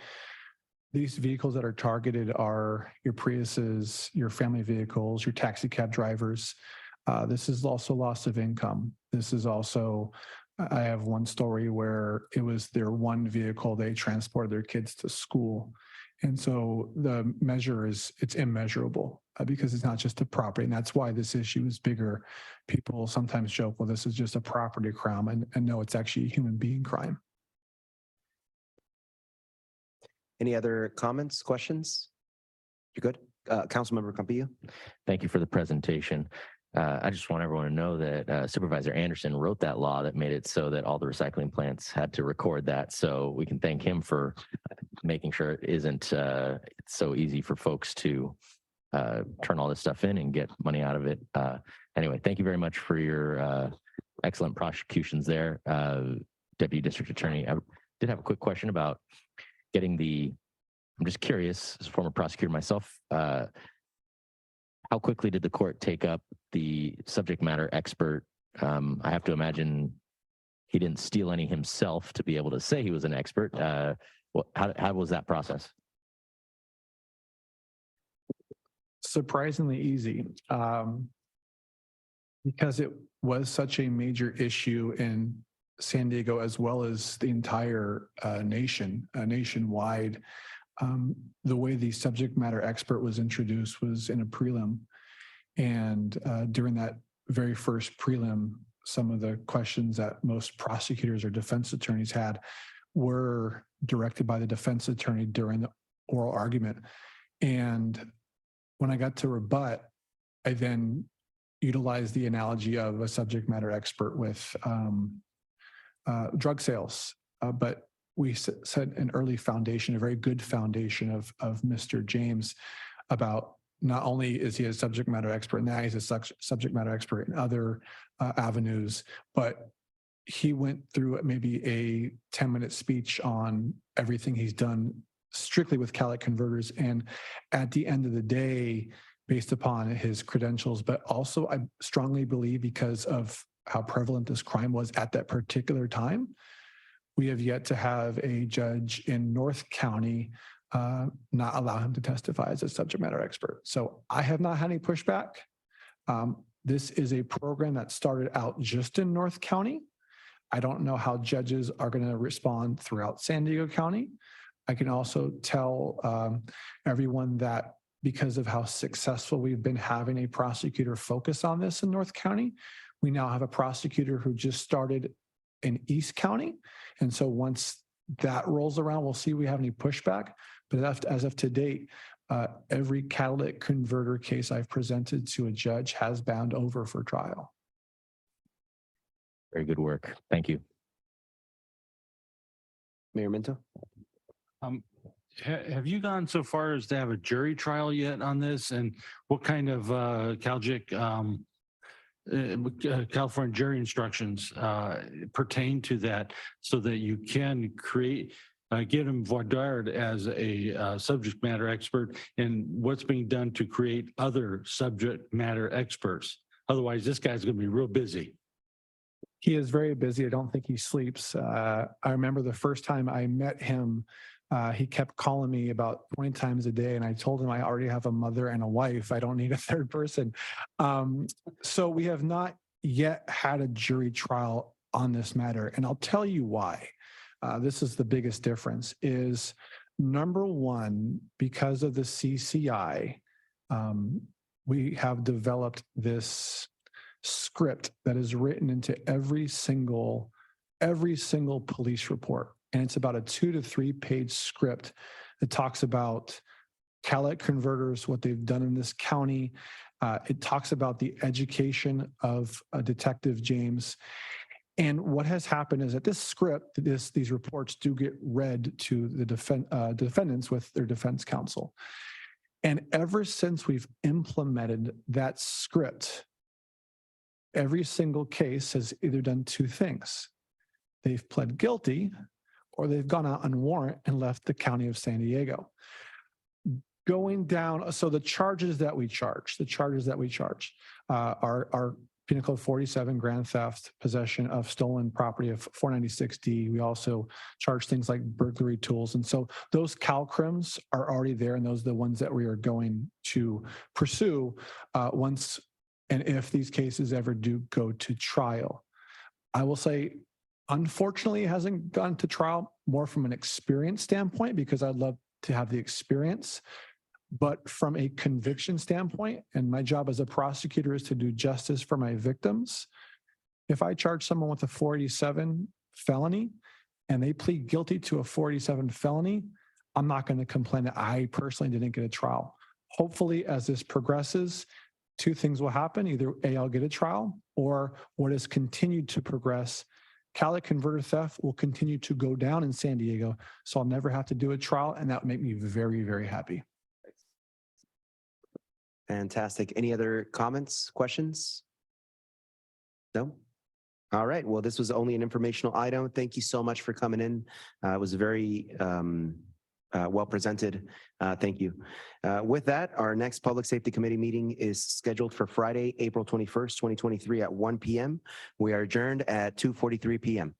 O: These vehicles that are targeted are your Priuses, your family vehicles, your taxi cab drivers. This is also loss of income. This is also, I have one story where it was their one vehicle, they transported their kids to school. And so the measure it's immeasurable because it's not just a property. And that's why this issue is bigger. People sometimes joke, well, this is just a property crime. And no, it's actually a human being crime.
A: Any other comments, questions? You're good? Councilmember Campillo.
P: Thank you for the presentation. I just want everyone to know that Supervisor Anderson wrote that law that made it so that all the recycling plants had to record that. So we can thank him for making sure it isn't it's so easy for folks to turn all this stuff in and get money out of it. Anyway, thank you very much for your excellent prosecutions there, Deputy District Attorney. I did have a quick question about getting I'm just curious, as a former prosecutor myself, how quickly did the court take up the subject matter expert? I have to imagine he didn't steal any himself to be able to say he was an expert. How was that process?
O: Surprisingly easy, because it was such a major issue in San Diego as well as the entire nationwide. The way the subject matter expert was introduced was in a prelim. And during that very first prelim, some of the questions that most prosecutors or defense attorneys had were directed by the defense attorney during the oral argument. And when I got to rebut, I then utilized the analogy of a subject matter expert with drug sales. But we set an early foundation, a very good foundation of Mr. James about not only is he a subject matter expert, now he's a subject matter expert in other avenues, but he went through maybe a 10-minute speech on everything he's done strictly with catalytic converters. And at the end of the day, based upon his credentials, but also I strongly believe because of how prevalent this crime was at that particular time, we have yet to have a judge in North County not allow him to testify as a subject matter expert. So I have not had any pushback. This is a program that started out just in North County. I don't know how judges are going to respond throughout San Diego County. I can also tell everyone that because of how successful we've been having a prosecutor focus on this in North County. We now have a prosecutor who just started in East County. And so once that rolls around, we'll see if we have any pushback. But as of to date, every catalytic converter case I've presented to a judge has bound over for trial.
P: Very good work. Thank you.
A: Mayor Minto?
J: Have you gone so far as to have a jury trial yet on this? And what kind of California jury instructions pertain to that so that you can get him vaudered as a subject matter expert and what's being done to create other subject matter experts? Otherwise, this guy's going to be real busy.
O: He is very busy. I don't think he sleeps. I remember the first time I met him, he kept calling me about 20 times a day, and I told him I already have a mother and a wife. I don't need a third person. So we have not yet had a jury trial on this matter, and I'll tell you why. This is the biggest difference is, number one, because of the CCI, we have developed this script that is written into every single police report. And it's about a 2 to 3 page script that talks about catalytic converters, what they've done in this county. It talks about the education of Detective James. And what has happened is that this script, these reports do get read to the defendants with their defense counsel. And ever since we've implemented that script, every single case has either done 2 things. They've pled guilty or they've gone out on warrant and left the county of San Diego. Going down, so the charges that we charge are Penal Code 47, grand theft, possession of stolen property of 496D. We also charge things like burglary tools. And so those CalCrims are already there, and those are the ones that we are going to pursue once and if these cases ever do go to trial. I will say, unfortunately, it hasn't gone to trial more from an experience standpoint, because I'd love to have the experience. But from a conviction standpoint, and my job as a prosecutor is to do justice for my victims, if I charge someone with a 487 felony and they plead guilty to a 487 felony, I'm not going to complain that I personally didn't get a trial. Hopefully, as this progresses, 2 things will happen. Either A, I'll get a trial, or what has continued to progress, catalytic converter theft will continue to go down in San Diego. So I'll never have to do a trial, and that would make me very, very happy.
A: Fantastic. Any other comments, questions? No? All right. Well, this was only an informational item. Thank you so much for coming in. It was very well presented. Thank you. With that, our next Public Safety Committee meeting is scheduled for Friday, April 21st, 2023 at 1 p.m. We are adjourned at 2:43 p.m.